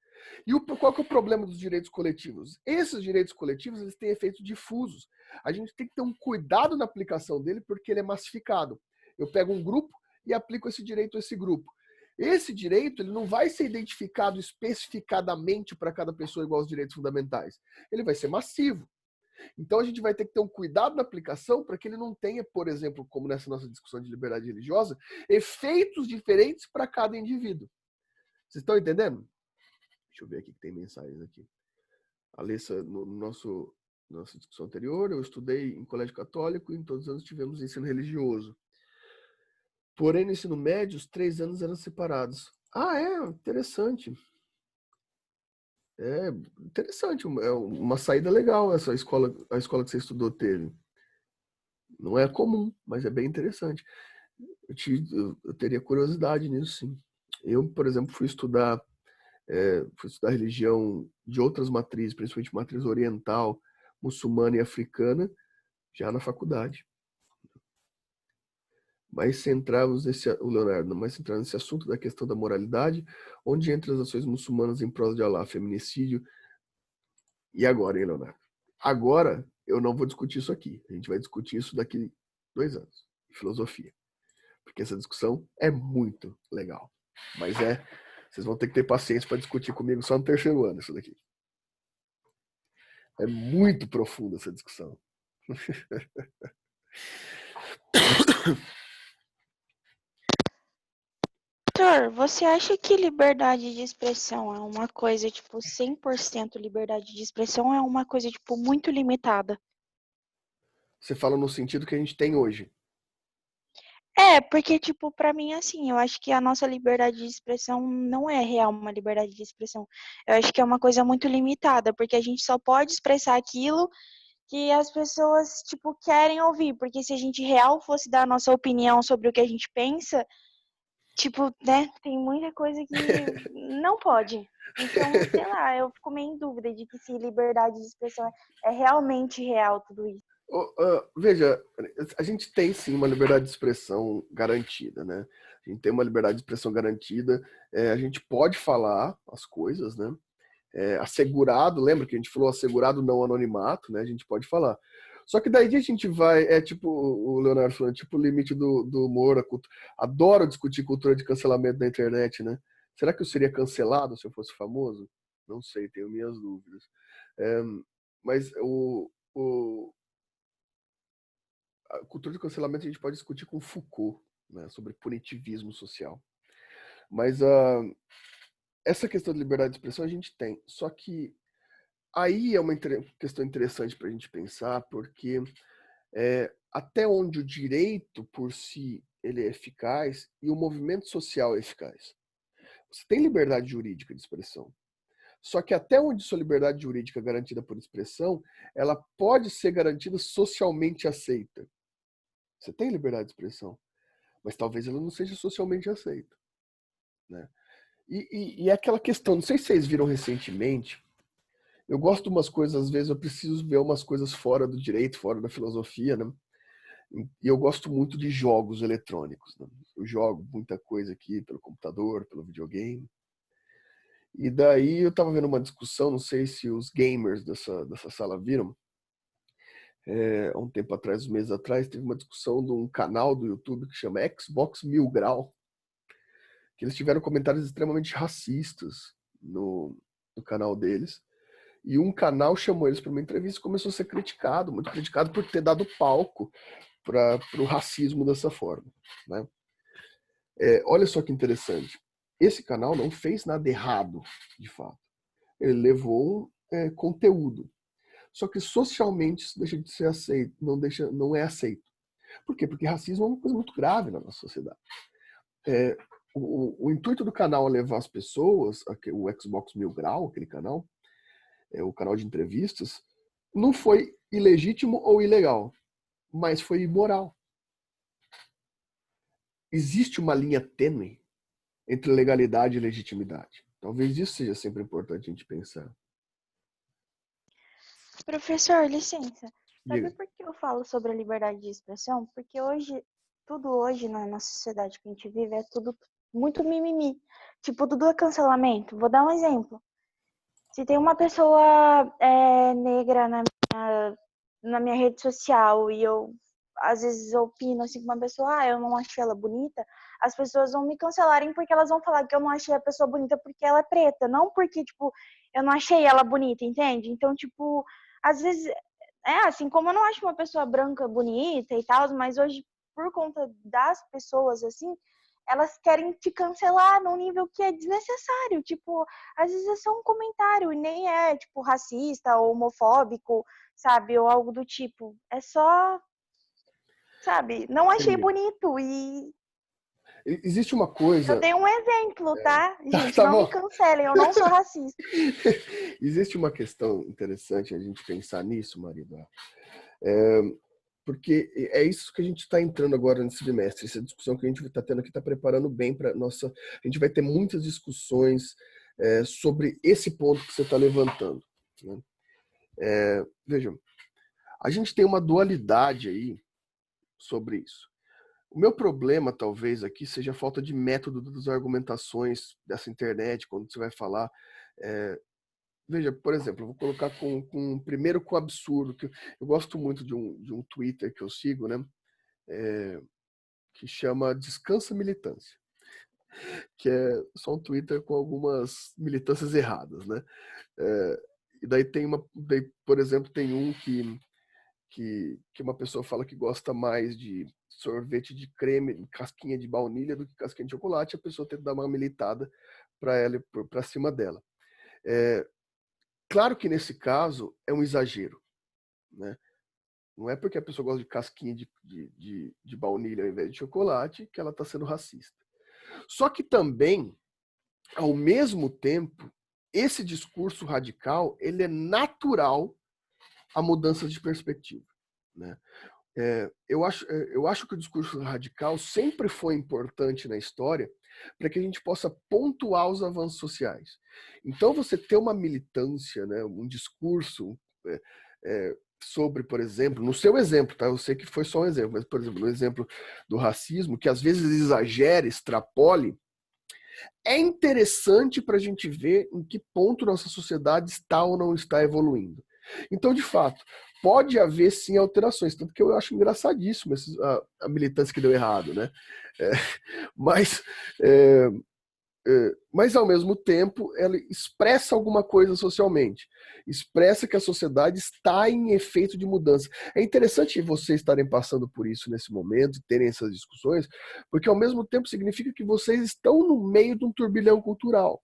E qual que é o problema dos direitos coletivos? Esses direitos coletivos, eles têm efeitos difusos. A gente tem que ter um cuidado na aplicação dele porque ele é massificado. Eu pego um grupo e aplico esse direito a esse grupo. Esse direito ele não vai ser identificado especificadamente para cada pessoa igual aos direitos fundamentais. Ele vai ser massivo. Então a gente vai ter que ter um cuidado na aplicação para que ele não tenha, por exemplo, como nessa nossa discussão de liberdade religiosa, efeitos diferentes para cada indivíduo. Vocês estão entendendo? Deixa eu ver aqui que tem mensagens aqui. Alessa, no nossa discussão anterior, eu estudei em colégio católico e em todos os anos tivemos ensino religioso. Porém, no ensino médio, os 3 anos eram separados. Interessante. É interessante, é uma saída legal a escola que você estudou teve. Não é comum, mas é bem interessante. Eu teria curiosidade nisso, sim. Eu, por exemplo, fui estudar religião de outras matrizes, principalmente matriz oriental, muçulmana e africana, já na faculdade. Mais centramos nesse assunto da questão da moralidade, onde entra as ações muçulmanas em prol de Alá, feminicídio. E agora, hein, Leonardo? Agora, eu não vou discutir isso aqui. A gente vai discutir isso daqui 2 anos, filosofia. Porque essa discussão é muito legal. Mas vocês vão ter que ter paciência para discutir comigo só no 3º ano isso daqui. É muito profunda essa discussão. Doutor, você acha que liberdade de expressão é uma coisa, 100% liberdade de expressão ou é uma coisa, muito limitada? Você fala no sentido que a gente tem hoje. Porque, pra mim, assim, eu acho que a nossa liberdade de expressão não é real uma liberdade de expressão. Eu acho que é uma coisa muito limitada, porque a gente só pode expressar aquilo que as pessoas, tipo, querem ouvir, porque se a gente real fosse dar a nossa opinião sobre o que a gente pensa, tipo, né, tem muita coisa que não pode. Então, sei lá, eu fico meio em dúvida de que se liberdade de expressão é realmente real tudo isso. Veja, a gente tem sim uma liberdade de expressão garantida, né? A gente tem uma liberdade de expressão garantida, a gente pode falar as coisas, né? Assegurado, lembra que a gente falou assegurado não anonimato, né? A gente pode falar. Só que daí a gente vai, tipo o Leonardo falou, tipo o limite do humor, adoro discutir cultura de cancelamento na internet, né? Será que eu seria cancelado se eu fosse famoso? Não sei, tenho minhas dúvidas. Mas a cultura de cancelamento a gente pode discutir com Foucault, né, sobre punitivismo social. Mas essa questão de liberdade de expressão a gente tem. Só que aí é uma questão interessante para a gente pensar, porque até onde o direito por si ele é eficaz e o movimento social é eficaz. Você tem liberdade jurídica de expressão. Só que até onde sua liberdade jurídica é garantida por expressão, ela pode ser garantida socialmente aceita. Você tem liberdade de expressão, mas talvez ela não seja socialmente aceita, né? E é aquela questão, não sei se vocês viram recentemente, eu gosto de umas coisas, às vezes eu preciso ver umas coisas fora do direito, fora da filosofia, né? E eu gosto muito de jogos eletrônicos, né? Eu jogo muita coisa aqui pelo computador, pelo videogame. E daí eu tava vendo uma discussão, não sei se os gamers dessa sala viram, há um tempo atrás, uns meses atrás, teve uma discussão de um canal do YouTube que chama Xbox Mil Grau, que eles tiveram comentários extremamente racistas no canal deles. E um canal chamou eles para uma entrevista e começou a ser criticado, muito criticado por ter dado palco para o racismo dessa forma, né? Olha só que interessante. Esse canal não fez nada errado, de fato. Ele levou conteúdo. Só que socialmente isso deixa de ser aceito, não é aceito. Por quê? Porque racismo é uma coisa muito grave na nossa sociedade. O intuito do canal é levar as pessoas, o Xbox Mil Grau, aquele canal, o canal de entrevistas, não foi ilegítimo ou ilegal, mas foi imoral. Existe uma linha tênue entre legalidade e legitimidade. Talvez isso seja sempre importante a gente pensar. Professor, licença. Sabe Diga. por que eu falo sobre a liberdade de expressão? Porque tudo hoje na nossa sociedade que a gente vive é tudo muito mimimi. Tipo, tudo é cancelamento. Vou dar um exemplo. Se tem uma pessoa negra na minha rede social e eu às vezes opino assim com uma pessoa, eu não achei ela bonita, as pessoas vão me cancelarem porque elas vão falar que eu não achei a pessoa bonita porque ela é preta, não porque, tipo, eu não achei ela bonita, entende? Então, tipo, às vezes, assim, como eu não acho uma pessoa branca bonita e tal, mas hoje, por conta das pessoas, assim, elas querem te cancelar num nível que é desnecessário, tipo, às vezes é só um comentário e nem é, tipo, racista ou homofóbico, sabe, ou algo do tipo, é só, sabe, não achei Entendi. bonito e Existe uma eu coisa. dei um exemplo, tá? Gente, Tá não me bom. cancelem, eu não sou racista. Existe uma questão interessante a gente pensar nisso, Marida. Porque é isso que a gente está entrando agora nesse semestre, essa discussão que a gente está tendo aqui está preparando bem para nossa. A gente vai ter muitas discussões sobre esse ponto que você está levantando, né? Vejam, a gente tem uma dualidade aí sobre isso. O meu problema, talvez, aqui seja a falta de método das argumentações dessa internet, quando você vai falar. Veja, por exemplo, eu vou colocar primeiro com o absurdo, que eu gosto muito de um Twitter que eu sigo, né? Que chama Descansa Militância, que é só um Twitter com algumas militâncias erradas, né? E daí por exemplo, tem um que uma pessoa fala que gosta mais de sorvete de creme, casquinha de baunilha do que casquinha de chocolate, a pessoa tenta dar uma militada para ela, para cima dela. Claro que nesse caso é um exagero, né? Não é porque a pessoa gosta de casquinha de baunilha ao invés de chocolate que ela está sendo racista. Só que também, ao mesmo tempo, esse discurso radical ele é natural a mudança de perspectiva, né? Eu acho que o discurso radical sempre foi importante na história para que a gente possa pontuar os avanços sociais. Então, você ter uma militância, né, um discurso sobre, por exemplo, no seu exemplo, tá? Eu sei que foi só um exemplo, mas, por exemplo, no exemplo do racismo, que às vezes exagera, extrapole, é interessante para a gente ver em que ponto nossa sociedade está ou não está evoluindo. Então, de fato, pode haver sim alterações, tanto que eu acho engraçadíssimo a militância que deu errado, né? É, mas, mas, ao mesmo tempo, ela expressa alguma coisa socialmente. Expressa que a sociedade está em efeito de mudança. É interessante vocês estarem passando por isso nesse momento, terem essas discussões, porque, ao mesmo tempo, significa que vocês estão no meio de um turbilhão cultural.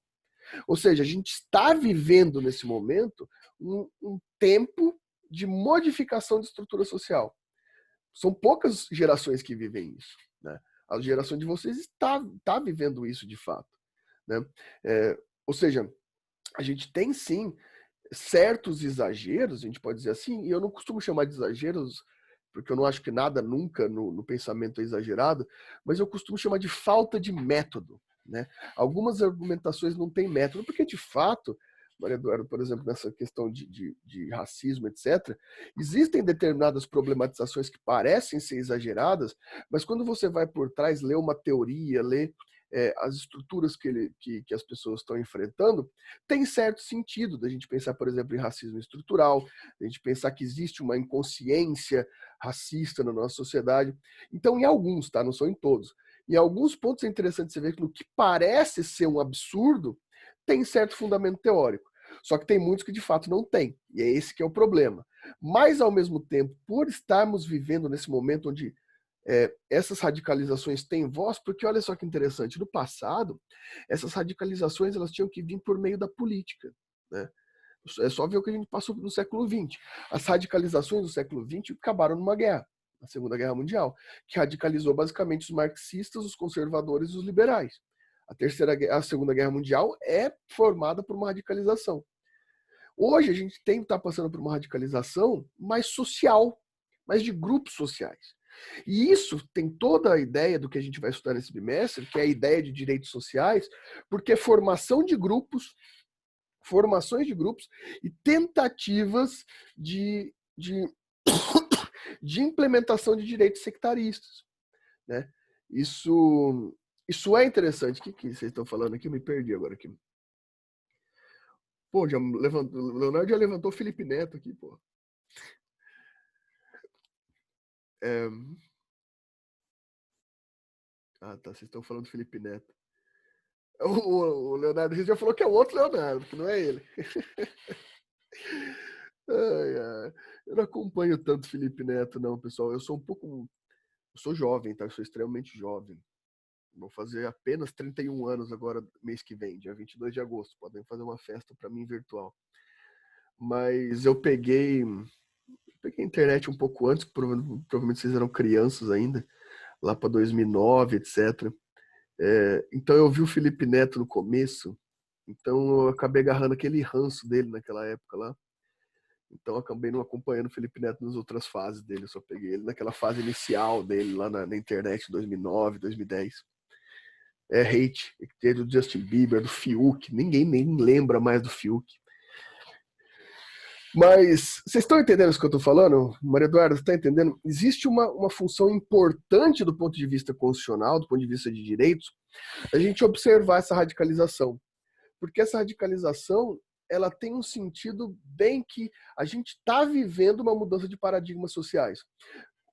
Ou seja, a gente está vivendo, nesse momento, um tempo de modificação de estrutura social. São poucas gerações que vivem isso, né? A geração de vocês está vivendo isso de fato, né? Ou seja, a gente tem sim certos exageros, a gente pode dizer assim, e eu não costumo chamar de exageros, porque eu não acho que nada nunca no pensamento é exagerado, mas eu costumo chamar de falta de método, né? Algumas argumentações não têm método, porque de fato, Maria Eduardo, por exemplo, nessa questão de racismo, etc., existem determinadas problematizações que parecem ser exageradas, mas quando você vai por trás, lê uma teoria, lê as estruturas que as pessoas estão enfrentando, tem certo sentido da gente pensar, por exemplo, em racismo estrutural, da gente pensar que existe uma inconsciência racista na nossa sociedade. Então, em alguns, tá? Não são em todos. Em alguns pontos é interessante você ver que no que parece ser um absurdo, tem certo fundamento teórico. Só que tem muitos que de fato não tem. E é esse que é o problema. Mas, ao mesmo tempo, por estarmos vivendo nesse momento onde essas radicalizações têm voz, porque olha só que interessante, no passado, essas radicalizações elas tinham que vir por meio da política, né? É só ver o que a gente passou no século XX. As radicalizações do século XX acabaram numa guerra, na Segunda Guerra Mundial, que radicalizou basicamente os marxistas, os conservadores e os liberais. A Segunda Guerra Mundial é formada por uma radicalização. Hoje a gente está passando por uma radicalização mais social, mais de grupos sociais. E isso tem toda a ideia do que a gente vai estudar nesse bimestre, que é a ideia de direitos sociais, porque é formações de grupos e tentativas de implementação de direitos sectaristas, né? Isso é interessante. O que vocês estão falando aqui? Eu me perdi agora aqui. Pô, o Leonardo já levantou o Felipe Neto aqui, pô. Ah, tá. Vocês estão falando do Felipe Neto. O Leonardo Rios já falou que é o outro Leonardo, que não é ele. Eu não acompanho tanto Felipe Neto, não, pessoal. Eu sou jovem, tá? Eu sou extremamente jovem. Vou fazer apenas 31 anos agora, mês que vem, dia 22 de agosto. Podem fazer uma festa para mim virtual. Mas eu peguei a internet um pouco antes, provavelmente vocês eram crianças ainda, lá para 2009, etc. Então eu vi o Felipe Neto no começo, então eu acabei agarrando aquele ranço dele naquela época lá. Então eu acabei não acompanhando o Felipe Neto nas outras fases dele, eu só peguei ele naquela fase inicial dele lá na internet, 2009, 2010. Hate, teve do Justin Bieber, do Fiuk, ninguém nem lembra mais do Fiuk. Mas vocês estão entendendo isso que eu estou falando? Maria Eduarda, você está entendendo? Existe uma função importante do ponto de vista constitucional, do ponto de vista de direitos, a gente observar essa radicalização. Porque essa radicalização, ela tem um sentido bem que a gente está vivendo uma mudança de paradigmas sociais.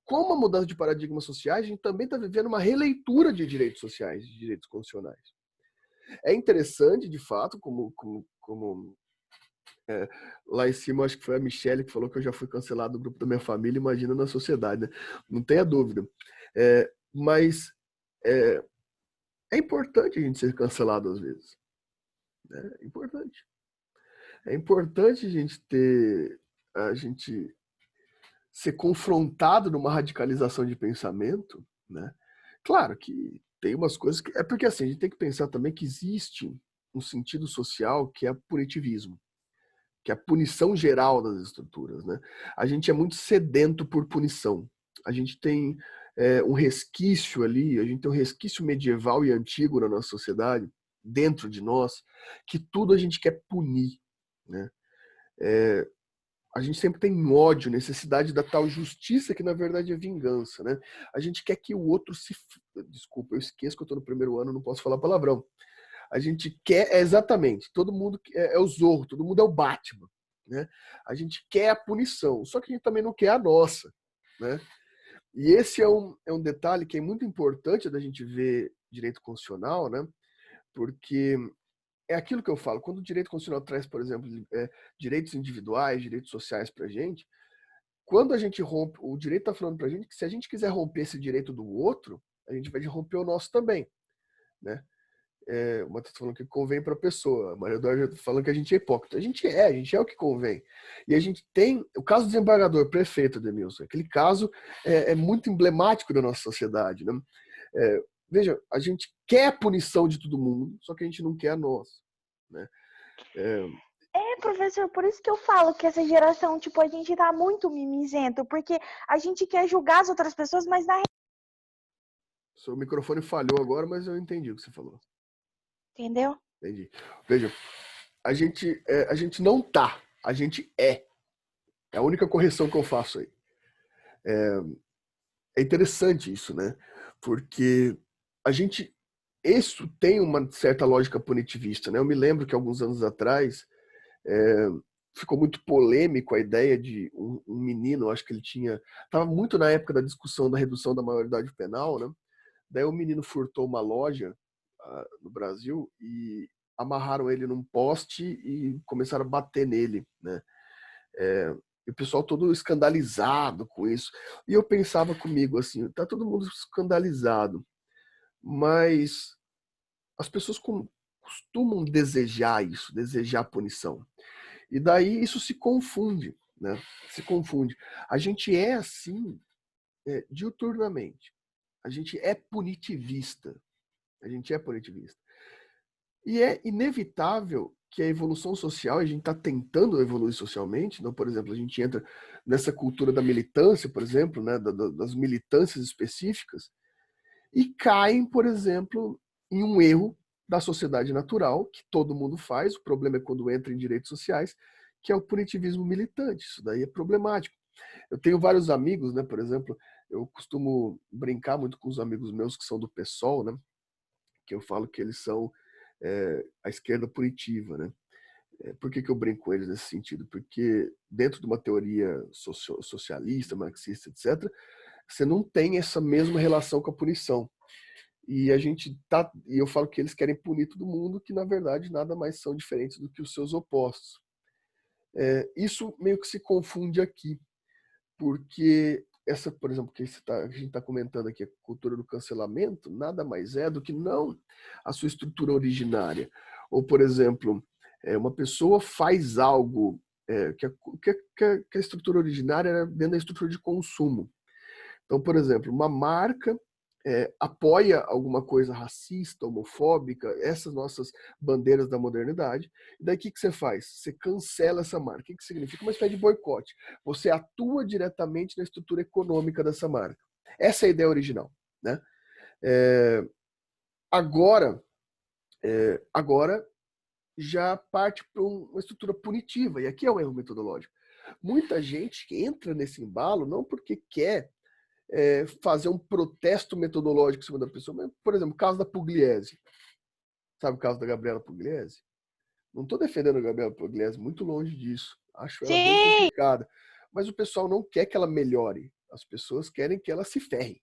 Com uma mudança de paradigmas sociais, a gente também está vivendo uma releitura de direitos sociais, de direitos constitucionais. É interessante, de fato, lá em cima, acho que foi a Michelle que falou que eu já fui cancelado do grupo da minha família, imagina na sociedade, né? Não tenha dúvida. Mas é importante a gente ser cancelado às vezes. É importante. É importante a gente ser confrontado numa radicalização de pensamento, né? Claro que tem umas coisas que... É porque assim, a gente tem que pensar também que existe um sentido social que é punitivismo. que é a punição geral das estruturas, né? A gente é muito sedento por punição. A gente tem um resquício ali, a gente tem um resquício medieval e antigo na nossa sociedade, dentro de nós, que tudo a gente quer punir, né? A gente sempre tem ódio, necessidade da tal justiça que na verdade é vingança, né? A gente quer que o outro se... Desculpa, eu esqueço que eu tô no primeiro ano, não posso falar palavrão. A gente quer, exatamente, todo mundo é o Zorro, todo mundo é o Batman, né? A gente quer a punição, só que a gente também não quer a nossa, né? E esse é um detalhe que é muito importante da gente ver direito constitucional, né? Porque é aquilo que eu falo, quando o direito constitucional traz, por exemplo, direitos individuais, direitos sociais pra gente, quando a gente rompe, o direito está falando pra gente que se a gente quiser romper esse direito do outro, a gente vai romper o nosso também, né? O Matheus falando que convém para a pessoa, a Maria Eduarda falando que a gente é hipócrita. A gente é o que convém. E a gente tem o caso do desembargador, prefeito, Ademilson, aquele caso é muito emblemático da nossa sociedade, né? Veja, a gente quer a punição de todo mundo, só que a gente não quer a nossa, né? Professor, por isso que eu falo que essa geração, tipo, a gente tá muito mimizento, porque a gente quer julgar as outras pessoas, mas na... Seu microfone falhou agora, mas eu entendi o que você falou. Entendeu? Entendi. Veja, a gente não tá, a gente é. É a única correção que eu faço aí. É interessante isso, né? Porque isso tem uma certa lógica punitivista, né? Eu me lembro que alguns anos atrás ficou muito polêmico a ideia de um menino, acho que ele estava muito na época da discussão da redução da maioridade penal, né? Daí o menino furtou uma loja no Brasil e amarraram ele num poste e começaram a bater nele, né? E o pessoal todo escandalizado com isso. E eu pensava comigo assim, tá todo mundo escandalizado, mas as pessoas costumam desejar isso, desejar punição. E daí isso se confunde, né? Se confunde. A gente é assim diuturnamente. A gente é punitivista. A gente é punitivista. E é inevitável que a evolução social, a gente está tentando evoluir socialmente, então, por exemplo, a gente entra nessa cultura da militância, por exemplo, né, das militâncias específicas, e caem, por exemplo, em um erro da sociedade natural, que todo mundo faz, o problema é quando entra em direitos sociais, que é o punitivismo militante. Isso daí é problemático. Eu tenho vários amigos, né, por exemplo, eu costumo brincar muito com os amigos meus que são do PSOL, né, que eu falo que eles são a esquerda punitiva, né? Por que eu brinco com eles nesse sentido? Porque dentro de uma teoria socialista, marxista, etc., você não tem essa mesma relação com a punição. E eu falo que eles querem punir todo mundo, que na verdade nada mais são diferentes do que os seus opostos. Isso meio que se confunde aqui, porque essa, por exemplo, que a gente está comentando aqui, a cultura do cancelamento, nada mais é do que não a sua estrutura originária. Ou, por exemplo, uma pessoa faz algo que a estrutura originária era dentro da estrutura de consumo. Então, por exemplo, uma marca apoia alguma coisa racista, homofóbica, essas nossas bandeiras da modernidade, e daí o que você faz? Você cancela essa marca. O que significa? Uma espécie de boicote. Você atua diretamente na estrutura econômica dessa marca. Essa é a ideia original, né? Agora já parte para uma estrutura punitiva, e aqui é um erro metodológico. Muita gente entra nesse embalo não porque quer fazer um protesto metodológico em cima da pessoa. Mas, por exemplo, o caso da Pugliese. Sabe o caso da Gabriela Pugliese? Não estou defendendo a Gabriela Pugliese, muito longe disso. Acho ela bem complicada. Mas o pessoal não quer que ela melhore. As pessoas querem que ela se ferre,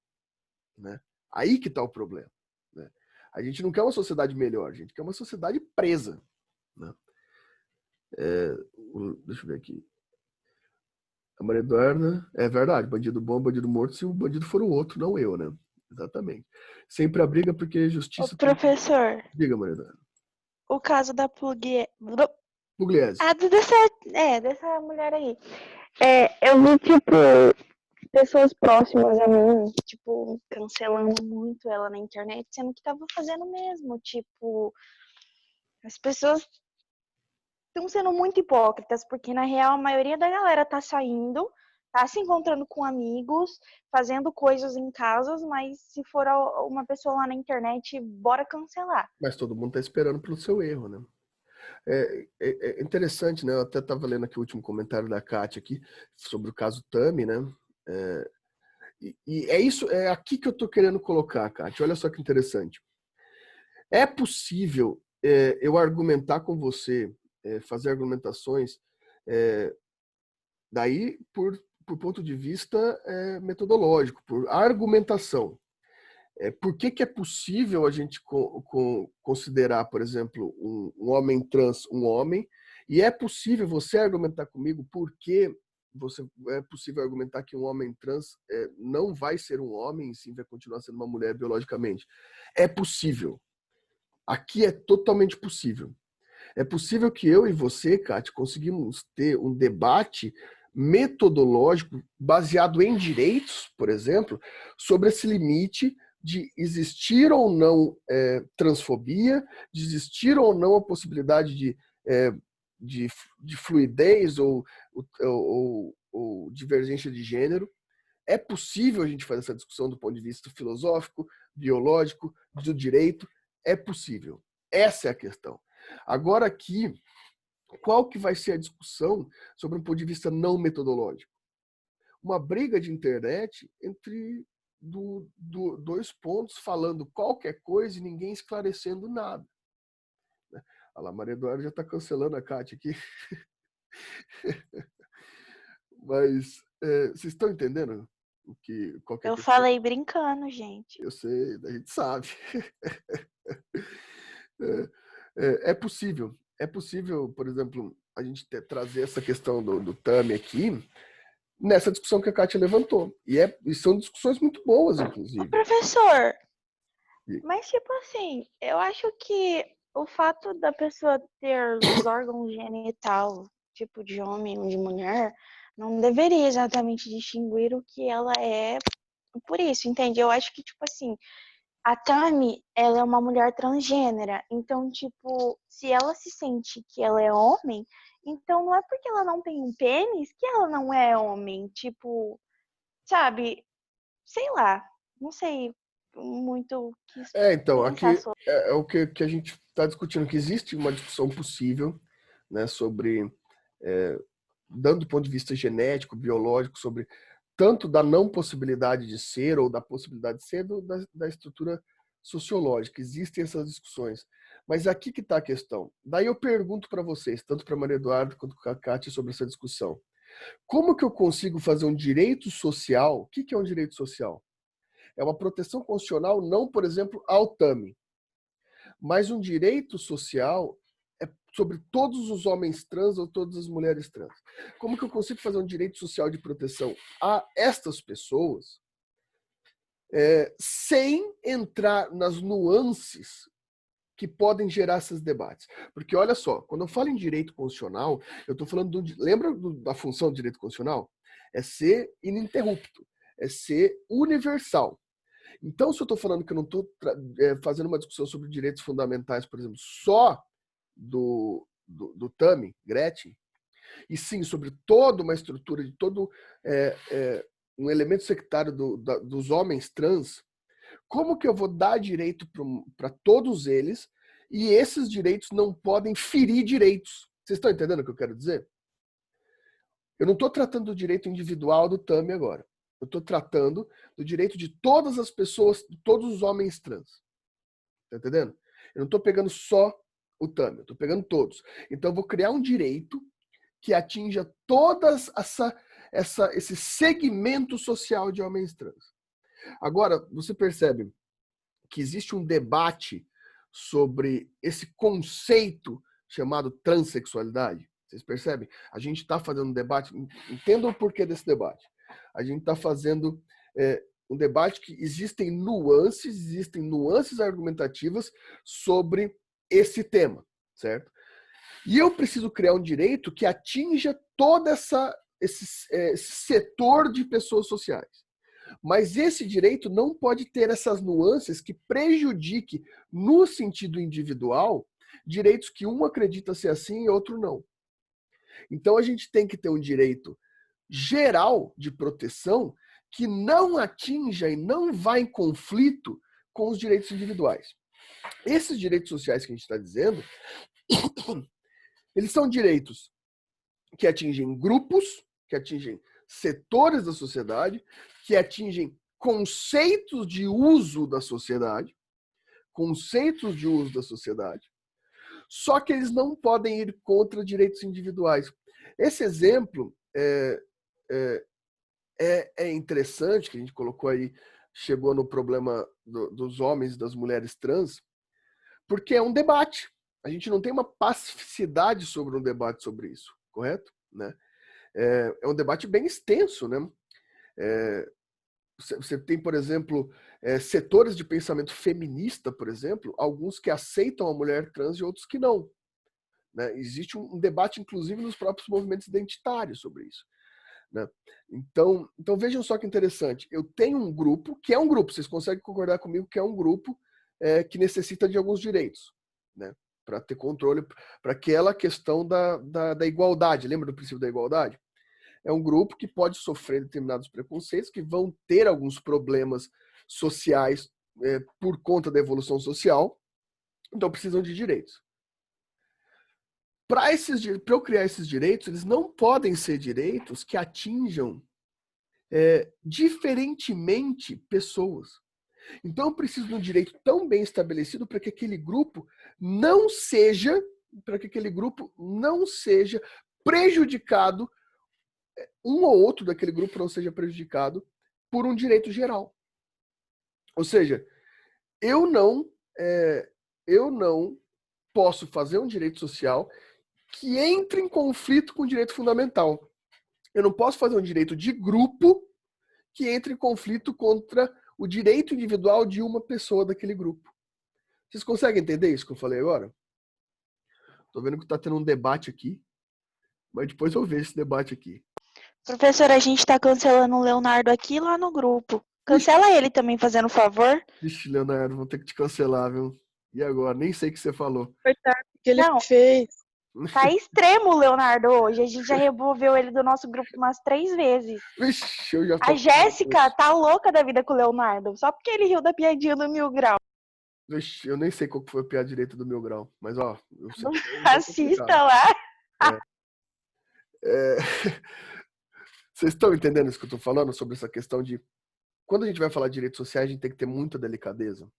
né? Aí que está o problema, né? A gente não quer uma sociedade melhor, a gente quer uma sociedade presa, né? Deixa eu ver aqui. A Maria Eduarda, é verdade, bandido bom, bandido morto, se o bandido for o outro, não eu, né? Exatamente. Sempre a briga porque justiça... Professor, Diga, Maria Eduarda. o caso da Pugliese. Dessa mulher aí. Eu vi, tipo, pessoas próximas a mim, tipo, cancelando muito ela na internet, sendo que tava fazendo mesmo, tipo, as pessoas estão sendo muito hipócritas, porque na real a maioria da galera tá saindo, tá se encontrando com amigos, fazendo coisas em casas, mas se for uma pessoa lá na internet, bora cancelar. Mas todo mundo tá esperando pelo seu erro, né? É interessante, né? Eu até estava lendo aqui o último comentário da Kátia aqui sobre o caso Tami, né? E é isso, é aqui que eu tô querendo colocar, Kátia. Olha só que interessante. É possível eu argumentar com você, fazer argumentações, daí por ponto de vista metodológico, por argumentação. Por que é possível a gente considerar, por exemplo, um homem trans um homem, e é possível você argumentar comigo por que é possível argumentar que um homem trans não vai ser um homem e sim vai continuar sendo uma mulher biologicamente. É possível. Aqui é totalmente possível. É possível que eu e você, Kátia, conseguimos ter um debate metodológico baseado em direitos, por exemplo, sobre esse limite de existir ou não transfobia, de existir ou não a possibilidade de fluidez ou divergência de gênero. É possível a gente fazer essa discussão do ponto de vista filosófico, biológico, do direito. É possível. Essa é a questão. Agora aqui, qual que vai ser a discussão sobre um ponto de vista não metodológico? Uma briga de internet entre dois pontos falando qualquer coisa e ninguém esclarecendo nada. A lá, Maria Eduarda já está cancelando a Kátia aqui. Mas vocês estão entendendo qual que é a Eu questão? falei brincando, gente. Eu sei, a gente sabe. É possível, por exemplo, a gente trazer essa questão do Tami aqui nessa discussão que a Kátia levantou. E são discussões muito boas, inclusive. Professor, mas tipo assim, eu acho que o fato da pessoa ter os órgãos genital, tipo de homem ou de mulher, não deveria exatamente distinguir o que ela é por isso, entende? Eu acho que, tipo assim, a Tami, ela é uma mulher transgênera, então, tipo, se ela se sente que ela é homem, então não é porque ela não tem um pênis que ela não é homem, tipo, sabe? Sei lá, não sei muito o que Então, pensar aqui sobre. é o que a gente está discutindo, que existe uma discussão possível, né, sobre, dando do ponto de vista genético, biológico, sobre tanto da não possibilidade de ser ou da possibilidade de ser da estrutura sociológica. Existem essas discussões. Mas aqui que está a questão. Daí eu pergunto para vocês, tanto para Maria Eduarda quanto para a Kátia, sobre essa discussão. Como que eu consigo fazer um direito social? O que é um direito social? É uma proteção constitucional, não, por exemplo, ao Tami. Mas um direito social é sobre todos os homens trans ou todas as mulheres trans. Como que eu consigo fazer um direito social de proteção a estas pessoas sem entrar nas nuances que podem gerar esses debates? Porque olha só, quando eu falo em direito constitucional, eu estou falando lembra da função do direito constitucional? É ser ininterrupto, é ser universal. Então, se eu estou falando que eu não estou fazendo uma discussão sobre direitos fundamentais, por exemplo, só do Tami, Gretchen, e sim sobre toda uma estrutura, de todo um elemento sectário dos homens trans, como que eu vou dar direito para todos eles e esses direitos não podem ferir direitos? Vocês estão entendendo o que eu quero dizer? Eu não estou tratando do direito individual do Tami agora. Eu estou tratando do direito de todas as pessoas, de todos os homens trans. Tá entendendo? Eu não estou pegando só o Tami, eu estou pegando todos. Então eu vou criar um direito que atinja todas esse segmento social de homens trans. Agora, você percebe que existe um debate sobre esse conceito chamado transexualidade? Vocês percebem? A gente está fazendo um debate, entendam o porquê desse debate. A gente está fazendo um debate que existem nuances argumentativas sobre esse tema, certo? E eu preciso criar um direito que atinja todo esse setor de pessoas sociais. Mas esse direito não pode ter essas nuances que prejudique, no sentido individual, direitos que um acredita ser assim e outro não. Então a gente tem que ter um direito geral de proteção que não atinja e não vá em conflito com os direitos individuais. Esses direitos sociais que a gente está dizendo, eles são direitos que atingem grupos, que atingem setores da sociedade, que atingem conceitos de uso da sociedade, só que eles não podem ir contra direitos individuais. Esse exemplo é interessante, que a gente colocou aí, chegou no problema dos homens e das mulheres trans, porque é um debate. A gente não tem uma pacificidade sobre um debate sobre isso, correto? Né? É um debate bem extenso, né? Você tem, por exemplo, setores de pensamento feminista, por exemplo, alguns que aceitam a mulher trans e outros que não. Né? Existe um debate, inclusive, nos próprios movimentos identitários sobre isso. Né? Então vejam só que interessante. Eu tenho um grupo, que é um grupo, vocês conseguem concordar comigo que é um grupo que necessita de alguns direitos, né? Para ter controle, para aquela questão da igualdade. Lembra do princípio da igualdade? É um grupo que pode sofrer determinados preconceitos, que vão ter alguns problemas sociais por conta da evolução social, então precisam de direitos. Para eu criar esses direitos, eles não podem ser direitos que atinjam diferentemente pessoas. Então eu preciso de um direito tão bem estabelecido para que aquele grupo não seja prejudicado, um ou outro daquele grupo não seja prejudicado por um direito geral. Ou seja, eu não posso fazer um direito social que entre em conflito com o direito fundamental. Eu não posso fazer um direito de grupo que entre em conflito contra o direito individual de uma pessoa daquele grupo. Vocês conseguem entender isso que eu falei agora? Estou vendo que está tendo um debate aqui, mas depois eu vejo esse debate aqui. Professor, a gente está cancelando o Leonardo aqui lá no grupo. Cancela ele também, fazendo favor. Vixe, Leonardo, vou ter que te cancelar, viu? E agora? Nem sei o que você falou. Coitado, o que ele Não. fez. Tá extremo o Leonardo hoje. A gente já removeu ele do nosso grupo umas 3 vezes. Vixe, eu já tô... A Jéssica tá louca da vida com o Leonardo, só porque ele riu da piadinha do Mil Grau. Vixe, eu nem sei qual foi a piada direita do Mil Grau, mas ó... Assista lá. Vocês estão entendendo isso que eu tô falando sobre essa questão de... Quando a gente vai falar de direitos sociais, a gente tem que ter muita delicadeza.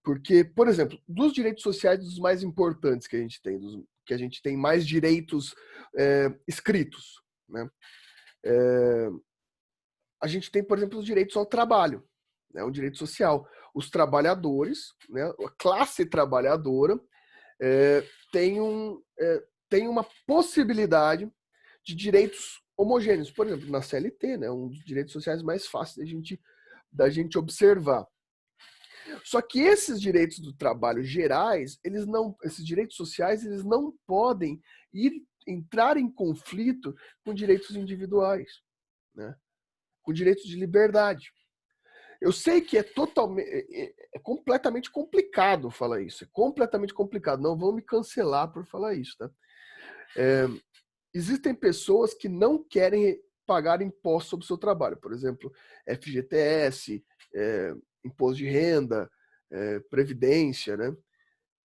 Porque, por exemplo, dos direitos sociais, dos mais importantes que a gente tem mais direitos escritos, né? A gente tem, por exemplo, os direitos ao trabalho, né? Um direito social. Os trabalhadores, né? A classe trabalhadora tem uma possibilidade de direitos homogêneos. Por exemplo, na CLT, né? Um dos direitos sociais mais fáceis da gente observar. Só que esses direitos do trabalho gerais, esses direitos sociais, eles não podem entrar em conflito com direitos individuais, né? Com direitos de liberdade. Eu sei que é completamente complicado falar isso, é completamente complicado. Não vão me cancelar por falar isso, tá? Existem pessoas que não querem pagar imposto sobre o seu trabalho, por exemplo, FGTS, imposto de renda, previdência, né?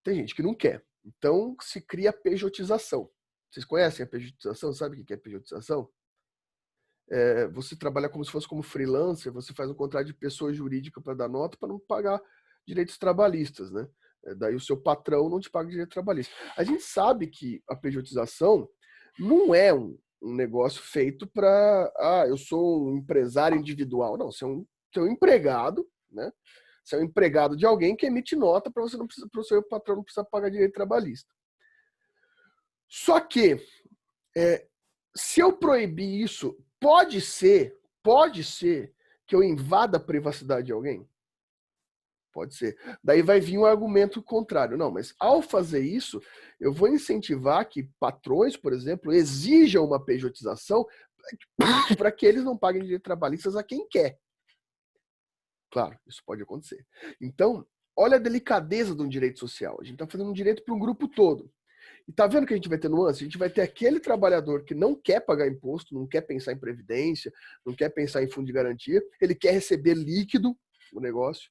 Tem gente que não quer. Então se cria a pejotização. Vocês conhecem a pejotização? Sabe o que é pejotização? Você trabalha como se fosse como freelancer, você faz um contrato de pessoa jurídica para dar nota para não pagar direitos trabalhistas, né? Daí o seu patrão não te paga direito trabalhista. A gente sabe que a pejotização não é um negócio feito para... eu sou um empresário individual. Não, você é um empregado, né? Você é um empregado de alguém que emite nota para o seu patrão não precisar pagar direito trabalhista. Só que, se eu proibir isso, pode ser que eu invada a privacidade de alguém? Pode ser. Daí vai vir um argumento contrário. Não, mas ao fazer isso, eu vou incentivar que patrões, por exemplo, exijam uma pejotização para que eles não paguem direitos trabalhistas a quem quer. Claro, isso pode acontecer. Então, olha a delicadeza de um direito social. A gente está fazendo um direito para um grupo todo. E tá vendo que a gente vai ter nuance? A gente vai ter aquele trabalhador que não quer pagar imposto, não quer pensar em previdência, não quer pensar em fundo de garantia, ele quer receber líquido o negócio.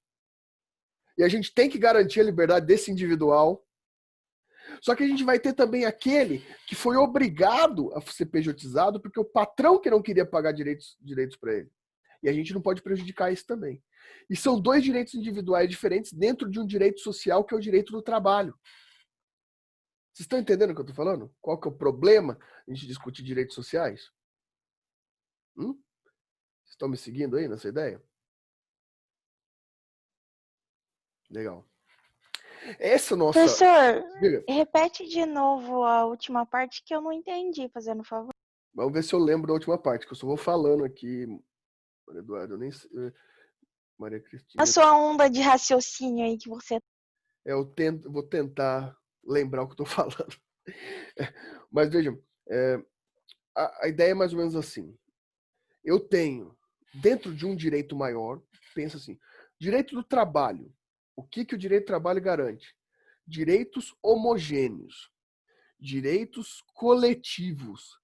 E a gente tem que garantir a liberdade desse individual. Só que a gente vai ter também aquele que foi obrigado a ser pejotizado porque o patrão que não queria pagar direitos para ele. E a gente não pode prejudicar isso também. E são dois direitos individuais diferentes dentro de um direito social que é o direito do trabalho. Vocês estão entendendo o que eu estou falando? Qual que é o problema a gente discutir direitos sociais? Vocês estão me seguindo aí nessa ideia? Legal. Essa nossa... Professor, Diga. repete de novo a última parte que eu não entendi, fazendo favor. Vamos ver se eu lembro da última parte, que eu só vou falando aqui. Maria Eduardo, eu nem sei. Maria Cristina. A sua onda de raciocínio aí que você... Vou tentar lembrar o que eu estou falando. Mas vejam, a ideia é mais ou menos assim. Eu tenho, dentro de um direito maior, pensa assim, direito do trabalho. O que o direito do trabalho garante? Direitos homogêneos, direitos coletivos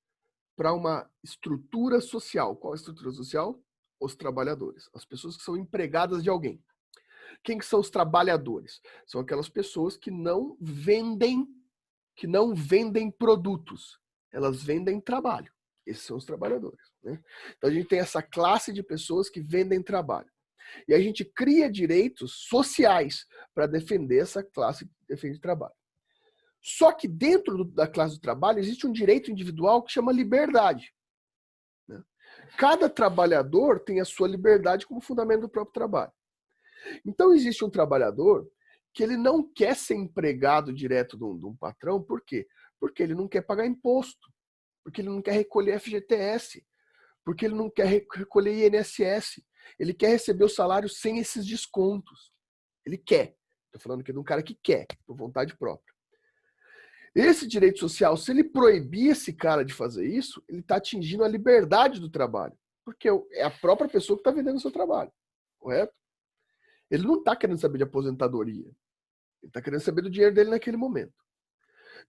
para uma estrutura social. Qual é a estrutura social? Os trabalhadores, as pessoas que são empregadas de alguém. Quem que são os trabalhadores? São aquelas pessoas que não vendem produtos, elas vendem trabalho. Esses são os trabalhadores, né? Então a gente tem essa classe de pessoas que vendem trabalho. E a gente cria direitos sociais para defender essa classe que defende trabalho. Só que dentro da classe do trabalho existe um direito individual que chama liberdade. Né? Cada trabalhador tem a sua liberdade como fundamento do próprio trabalho. Então existe um trabalhador que ele não quer ser empregado direto de um patrão, por quê? Porque ele não quer pagar imposto, porque ele não quer recolher FGTS, porque ele não quer recolher INSS, ele quer receber o salário sem esses descontos. Ele quer. Estou falando aqui de um cara que quer, por vontade própria. Esse direito social, se ele proibir esse cara de fazer isso, ele está atingindo a liberdade do trabalho, porque é a própria pessoa que está vendendo o seu trabalho, correto? Ele não está querendo saber de aposentadoria. Ele está querendo saber do dinheiro dele naquele momento.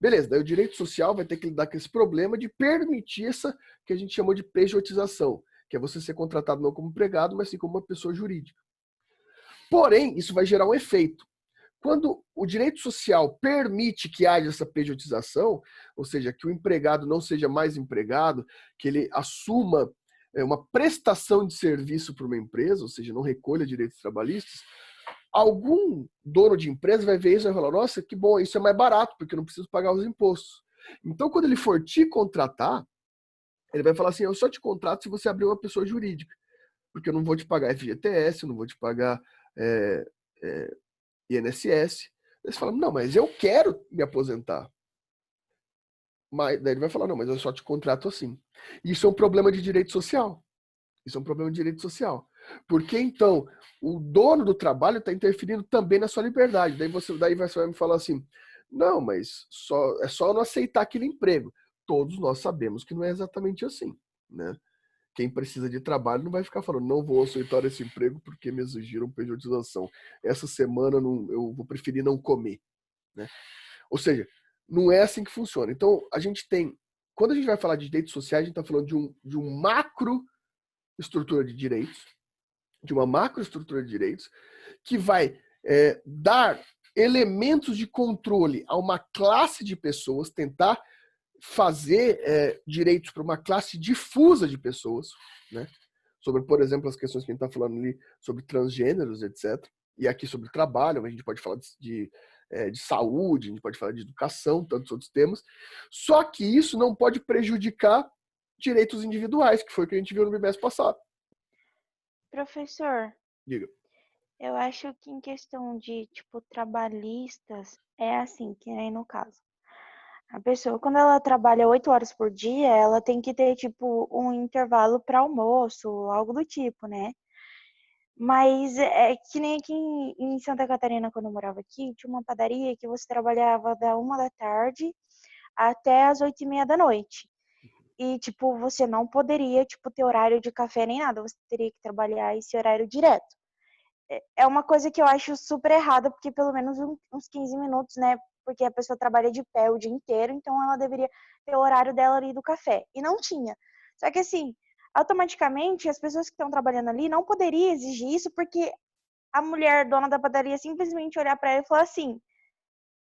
Beleza, daí o direito social vai ter que lidar com esse problema de permitir essa que a gente chamou de pejotização, que é você ser contratado não como empregado, mas sim como uma pessoa jurídica. Porém, isso vai gerar um efeito. Quando o direito social permite que haja essa pejotização, ou seja, que o empregado não seja mais empregado, que ele assuma uma prestação de serviço para uma empresa, ou seja, não recolha direitos trabalhistas, algum dono de empresa vai ver isso e vai falar, nossa, que bom, isso é mais barato, porque eu não preciso pagar os impostos. Então, quando ele for te contratar, ele vai falar assim, eu só te contrato se você abrir uma pessoa jurídica, porque eu não vou te pagar FGTS, eu não vou te pagar INSS. Eles falam, não, mas eu quero me aposentar. Mas, daí ele vai falar, não, mas eu só te contrato assim. Isso é um problema de direito social. Isso é um problema de direito social. Porque, então, o dono do trabalho está interferindo também na sua liberdade. Daí você vai me falar assim, não, mas é só não aceitar aquele emprego. Todos nós sabemos que não é exatamente assim, né? Quem precisa de trabalho não vai ficar falando, não vou aceitar esse emprego porque me exigiram pejotização. Essa semana eu vou preferir não comer, né? Ou seja, não é assim que funciona. Então, a gente tem, quando a gente vai falar de direitos sociais, a gente está falando de um macro estrutura de direitos, de uma macroestrutura de direitos, que vai dar elementos de controle a uma classe de pessoas, tentar fazer direitos para uma classe difusa de pessoas, né? Sobre, por exemplo, as questões que a gente está falando ali sobre transgêneros, etc. E aqui sobre trabalho, a gente pode falar de saúde, a gente pode falar de educação, tantos outros temas. Só que isso não pode prejudicar direitos individuais, que foi o que a gente viu no bimestre passado. Professor, Diga. eu acho que em questão de, trabalhistas, é assim, que nem no caso. A pessoa, quando ela trabalha 8 horas por dia, ela tem que ter, um intervalo para almoço, algo do tipo, né? Mas é que nem aqui em Santa Catarina, quando eu morava aqui, tinha uma padaria que você trabalhava da 1 da tarde até as 8h30 da noite. E, você não poderia, ter horário de café nem nada. Você teria que trabalhar esse horário direto. é uma coisa que eu acho super errada, porque pelo menos uns 15 minutos, né? Porque a pessoa trabalha de pé o dia inteiro, então ela deveria ter o horário dela ali do café. E não tinha. Só que assim, automaticamente as pessoas que estão trabalhando ali não poderiam exigir isso, porque a mulher dona da padaria simplesmente olhar para ela e falar assim: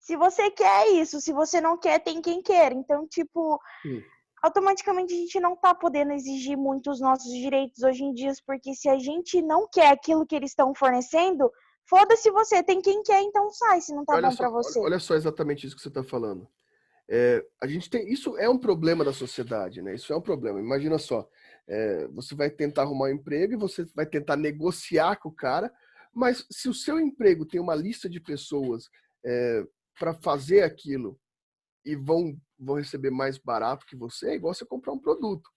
se você quer isso, se você não quer, tem quem quer. Então, tipo, Hum. automaticamente a gente não tá podendo exigir muito os nossos direitos hoje em dia, porque se a gente não quer aquilo que eles estão fornecendo, foda-se você, tem quem quer, então sai, se não tá Olha bom só, pra você. olha só exatamente isso que você está falando. A gente tem, isso é um problema da sociedade, né? Isso é um problema. Imagina só, você vai tentar arrumar um emprego e você vai tentar negociar com o cara, mas se o seu emprego tem uma lista de pessoas para fazer aquilo e vão receber mais barato que você, é igual você comprar um produto,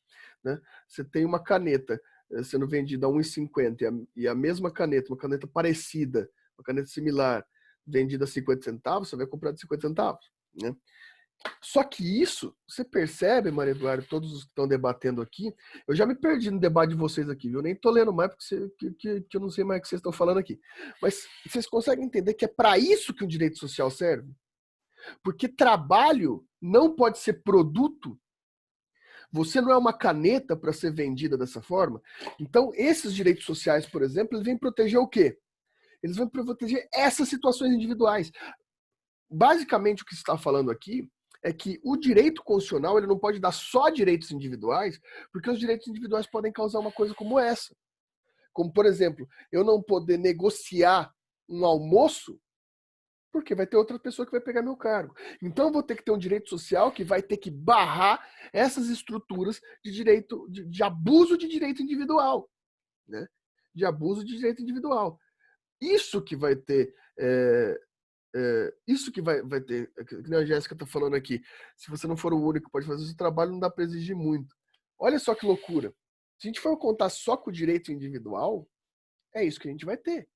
né? Você tem uma caneta sendo vendida a 1,50 e a mesma caneta, uma caneta parecida, uma caneta similar, vendida a 50 centavos, você vai comprar de 50 centavos, né? Só que isso, você percebe, Maria Eduarda, todos os que estão debatendo aqui, eu já me perdi no debate de vocês aqui, viu? Eu nem tô lendo mais porque que eu não sei mais o que vocês estão falando aqui. Mas vocês conseguem entender que é para isso que o direito social serve? Porque trabalho não pode ser produto. Você não é uma caneta para ser vendida dessa forma. Então, esses direitos sociais, por exemplo, eles vêm proteger o quê? Eles vêm proteger essas situações individuais. Basicamente, o que se está falando aqui é que o direito constitucional ele não pode dar só direitos individuais, porque os direitos individuais podem causar uma coisa como essa. Como, por exemplo, eu não poder negociar um almoço porque vai ter outra pessoa que vai pegar meu cargo. Então eu vou ter que ter um direito social que vai ter que barrar essas estruturas de direito, de abuso de direito individual, né? De abuso de direito individual. Isso que vai ter, isso que vai ter, que a Jéssica está falando aqui. Se você não for o único que pode fazer esse trabalho, não dá para exigir muito. Olha só que loucura. Se a gente for contar só com o direito individual, é isso que a gente vai ter.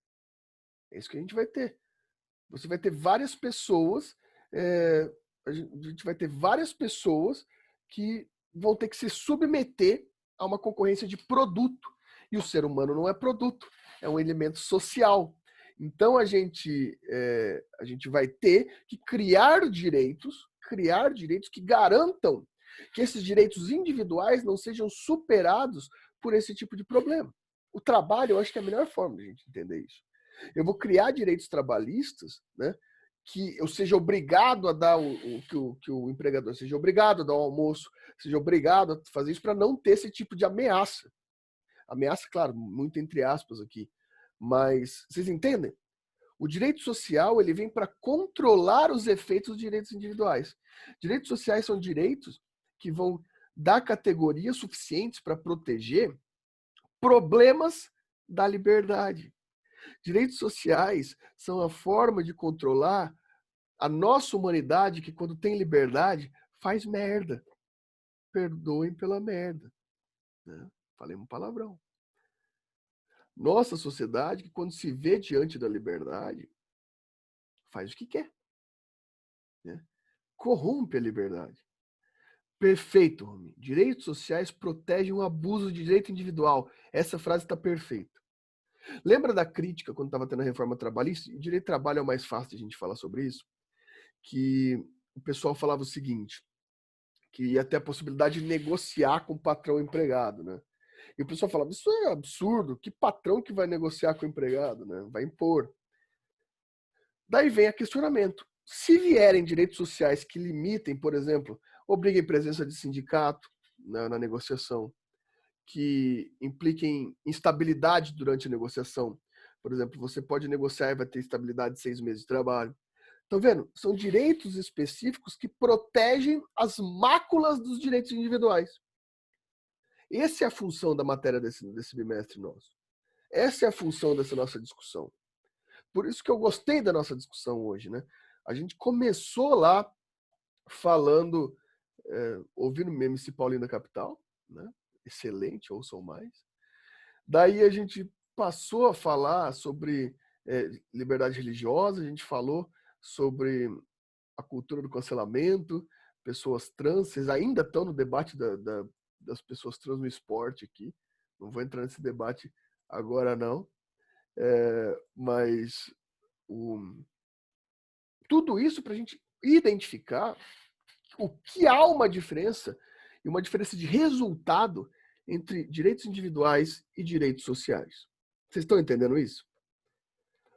É isso que a gente vai ter. Você vai ter várias pessoas, a gente vai ter várias pessoas que vão ter que se submeter a uma concorrência de produto. E o ser humano não é produto, é um elemento social. Então a gente vai ter que criar direitos que garantam que esses direitos individuais não sejam superados por esse tipo de problema. O trabalho, eu acho que é a melhor forma de a gente entender isso. Eu vou criar direitos trabalhistas, né, que eu seja obrigado a dar que o empregador seja obrigado a dar o almoço, seja obrigado a fazer isso para não ter esse tipo de ameaça. Ameaça, claro, muito entre aspas aqui. Mas vocês entendem? O direito social ele vem para controlar os efeitos dos direitos individuais. Direitos sociais são direitos que vão dar categorias suficientes para proteger problemas da liberdade. Direitos sociais são a forma de controlar a nossa humanidade que, quando tem liberdade, faz merda. Perdoem pela merda. Né? Falei um palavrão. Nossa sociedade, que quando se vê diante da liberdade, faz o que quer. Né? Corrompe a liberdade. Perfeito, Romy. Direitos sociais protegem o abuso de direito individual. Essa frase está perfeita. Lembra da crítica quando estava tendo a reforma trabalhista? O direito do trabalho é o mais fácil de a gente falar sobre isso. Que o pessoal falava o seguinte, que ia ter a possibilidade de negociar com o patrão empregado, né? E o pessoal falava, isso é absurdo, que patrão que vai negociar com o empregado, né? Vai impor. Daí vem a questionamento. Se vierem direitos sociais que limitem, por exemplo, obriguem presença de sindicato na negociação, que impliquem instabilidade durante a negociação, por exemplo, você pode negociar e vai ter estabilidade de 6 meses de trabalho. Estão vendo? São direitos específicos que protegem as máculas dos direitos individuais. Essa é a função da matéria desse bimestre nosso. Essa é a função dessa nossa discussão. Por isso que eu gostei da nossa discussão hoje, né? A gente começou lá falando, ouvindo o MC Paulinho da Capital, né? Excelente, ouçam mais. Daí a gente passou a falar sobre liberdade religiosa, a gente falou sobre a cultura do cancelamento, pessoas trans, vocês ainda estão no debate das pessoas trans no esporte aqui, não vou entrar nesse debate agora não. Mas tudo isso para a gente identificar o que há uma diferença, e uma diferença de resultado entre direitos individuais e direitos sociais. Vocês estão entendendo isso?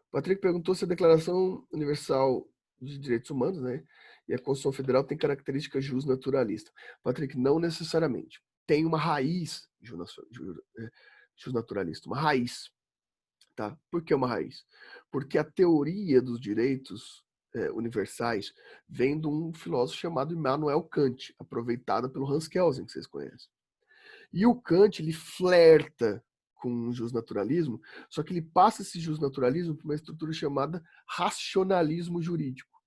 O Patrick perguntou se a Declaração Universal de Direitos Humanos, né, e a Constituição Federal tem características justnaturalistas. Patrick, não necessariamente. Tem uma raiz justnaturalista, uma raiz. Tá? Por que uma raiz? Porque a teoria dos direitos universais vem de um filósofo chamado Immanuel Kant, aproveitado pelo Hans Kelsen, que vocês conhecem. E o Kant, ele flerta com o justnaturalismo, só que ele passa esse justnaturalismo para uma estrutura chamada racionalismo jurídico.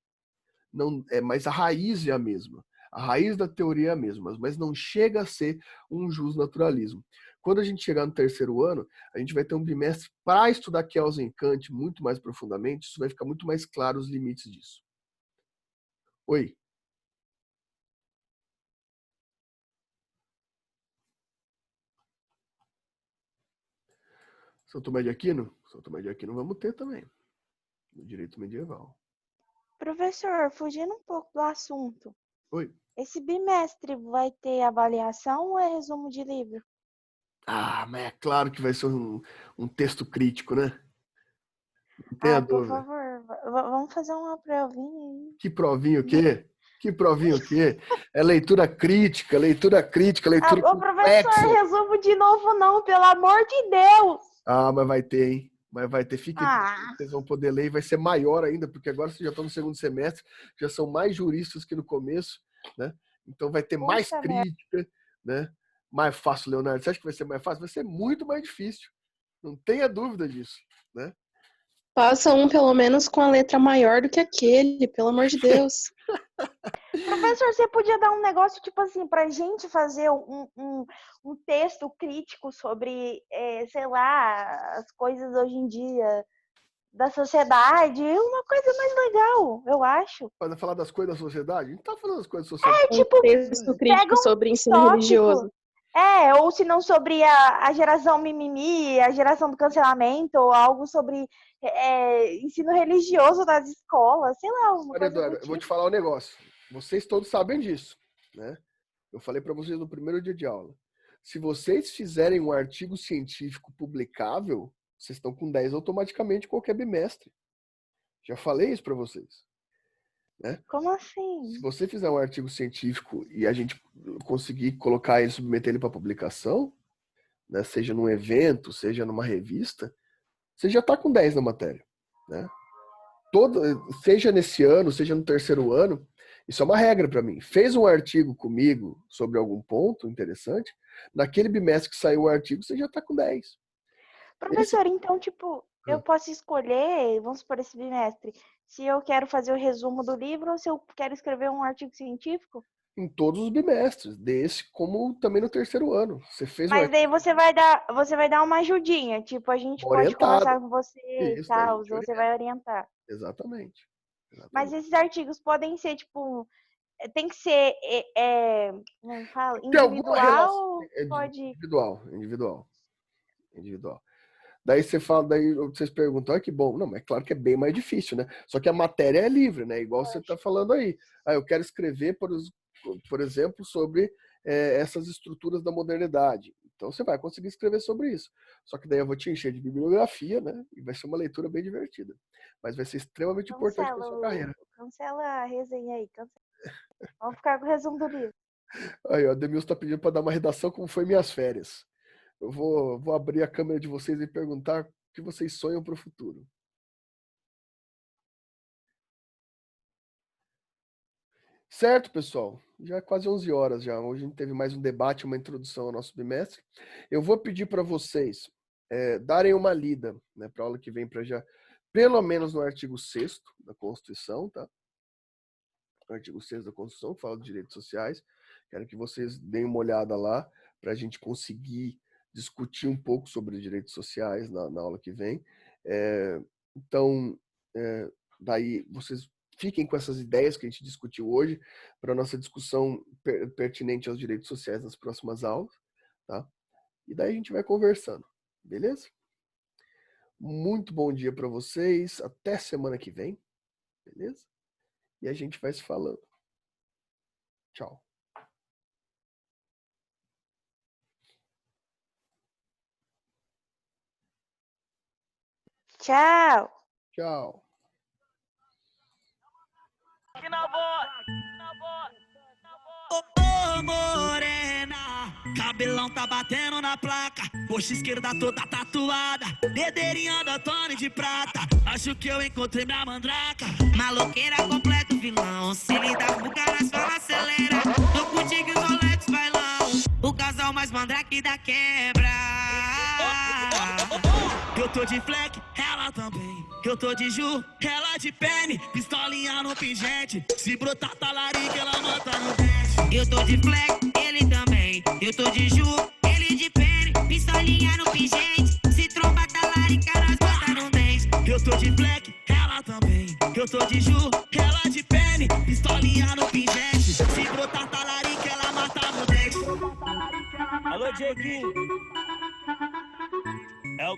Não, mas a raiz é a mesma. A raiz da teoria é a mesma, mas não chega a ser um justnaturalismo. Quando a gente chegar no terceiro ano, a gente vai ter um bimestre para estudar Kelsen e Kant muito mais profundamente, isso vai ficar muito mais claro os limites disso. Oi? São Tomé de Aquino? São Tomé de Aquino vamos ter também, no direito medieval. Professor, fugindo um pouco do assunto, Oi? esse bimestre vai ter avaliação ou é resumo de livro? Ah, mas é claro que vai ser um texto crítico, né? Não tenha Por dúvida. favor, vamos fazer uma provinha aí. Que provinha o quê? Que provinha o quê? É leitura crítica, leitura complexa. Professor, resumo de novo não, pelo amor de Deus! Ah, mas vai ter, hein? Mas vai ter. Fiquem, Ah, vocês vão poder ler e vai ser maior ainda, porque agora vocês já estão no segundo semestre, já são mais juristas que no começo, né? Então vai ter mais puxa merda. crítica, né? Mais fácil, Leonardo. Você acha que vai ser mais fácil? Vai ser muito mais difícil. Não tenha dúvida disso, né? Faça um, pelo menos, com a letra maior do que aquele, pelo amor de Deus. Professor, você podia dar um negócio, tipo assim, pra gente fazer um texto crítico sobre, sei lá, as coisas hoje em dia da sociedade, uma coisa mais legal, eu acho. Para falar das coisas da sociedade? A gente tá falando das coisas da sociedade. Tipo, Um texto crítico sobre ensino religioso. ou se não sobre a geração mimimi, a geração do cancelamento, ou algo sobre ensino religioso das escolas, sei lá, uma Olha, coisa Eduardo, do eu tipo. vou te falar um negócio. Vocês todos sabem disso, né? Eu falei para vocês no primeiro dia de aula. Se vocês fizerem um artigo científico publicável, vocês estão com 10 automaticamente qualquer bimestre. Já falei isso para vocês. Né? Como assim? Se você fizer um artigo científico e a gente conseguir colocar ele, submeter ele para publicação, né, seja num evento, seja numa revista, você já está com 10 na matéria. Né? Seja nesse ano, seja no terceiro ano, isso é uma regra para mim. Fez um artigo comigo sobre algum ponto interessante, naquele bimestre que saiu o artigo, você já está com 10. Professor, então, tipo, eu posso escolher, vamos supor, esse bimestre, se eu quero fazer o resumo do livro ou se eu quero escrever um artigo científico? Em todos os bimestres, desse como também no terceiro ano. Você fez Mas daí você vai dar uma ajudinha, tipo, a gente pode orientado. conversar com você e Isso, daí a tal, gente você orienta. vai orientar. Exatamente. Mas esses artigos podem ser, tipo, tem que ser, como fala, Tem alguma relação individual ou pode... individual. Daí você fala, daí vocês perguntam, que bom. Não, mas é claro que é bem mais difícil, né? Só que a matéria é livre, né? Igual você está falando aí. Eu quero escrever, por exemplo, sobre essas estruturas da modernidade. Então você vai conseguir escrever sobre isso. Só que daí eu vou te encher de bibliografia, né? E vai ser uma leitura bem divertida. Mas vai ser extremamente importante para a sua carreira. Cancela a resenha aí, cancela. Vamos ficar com o resumo do livro. Aí, ó, Demilson está pedindo para dar uma redação como foi minhas férias. Eu vou abrir a câmera de vocês e perguntar o que vocês sonham para o futuro. Certo, pessoal? Já é quase 11 horas já. Hoje a gente teve mais um debate, uma introdução ao nosso bimestre. Eu vou pedir para vocês darem uma lida, né, para a aula que vem, para já, pelo menos no artigo 6º da Constituição, tá? O artigo 6º da Constituição, que fala de direitos sociais. Quero que vocês deem uma olhada lá para a gente conseguir discutir um pouco sobre direitos sociais na aula que vem. Então, daí vocês fiquem com essas ideias que a gente discutiu hoje para a nossa discussão pertinente aos direitos sociais nas próximas aulas, tá? E daí a gente vai conversando, beleza? Muito bom dia para vocês. Até semana que vem. Beleza? E a gente vai se falando. Tchau. Tchau. Tchau. Ô, morena, cabelão tá batendo na placa, coxa esquerda toda tatuada, dedeirinha da Tony de prata. Acho que eu encontrei minha mandraca. Maloqueira completo vilão, se lhe dá fuga nas falas acelera. Tô contigo e os Rolex bailão, o casal mais mandrake da quebra. Eu tô de fleck, ela também. Eu tô de Ju, ela de pene, pistolinha no pingente. Se brotar talarica, ela mata no dente. Eu tô de fleck, ele também. Eu tô de Ju, ele de pene, pistolinha no pingente. Se tromba talarica, nós mata no dente. Eu tô de fleck, ela também. Eu tô de Ju, ela de pene, pistolinha no pingente. Se brotar talarica, ela mata no dente. Alô, Dieguinho. É o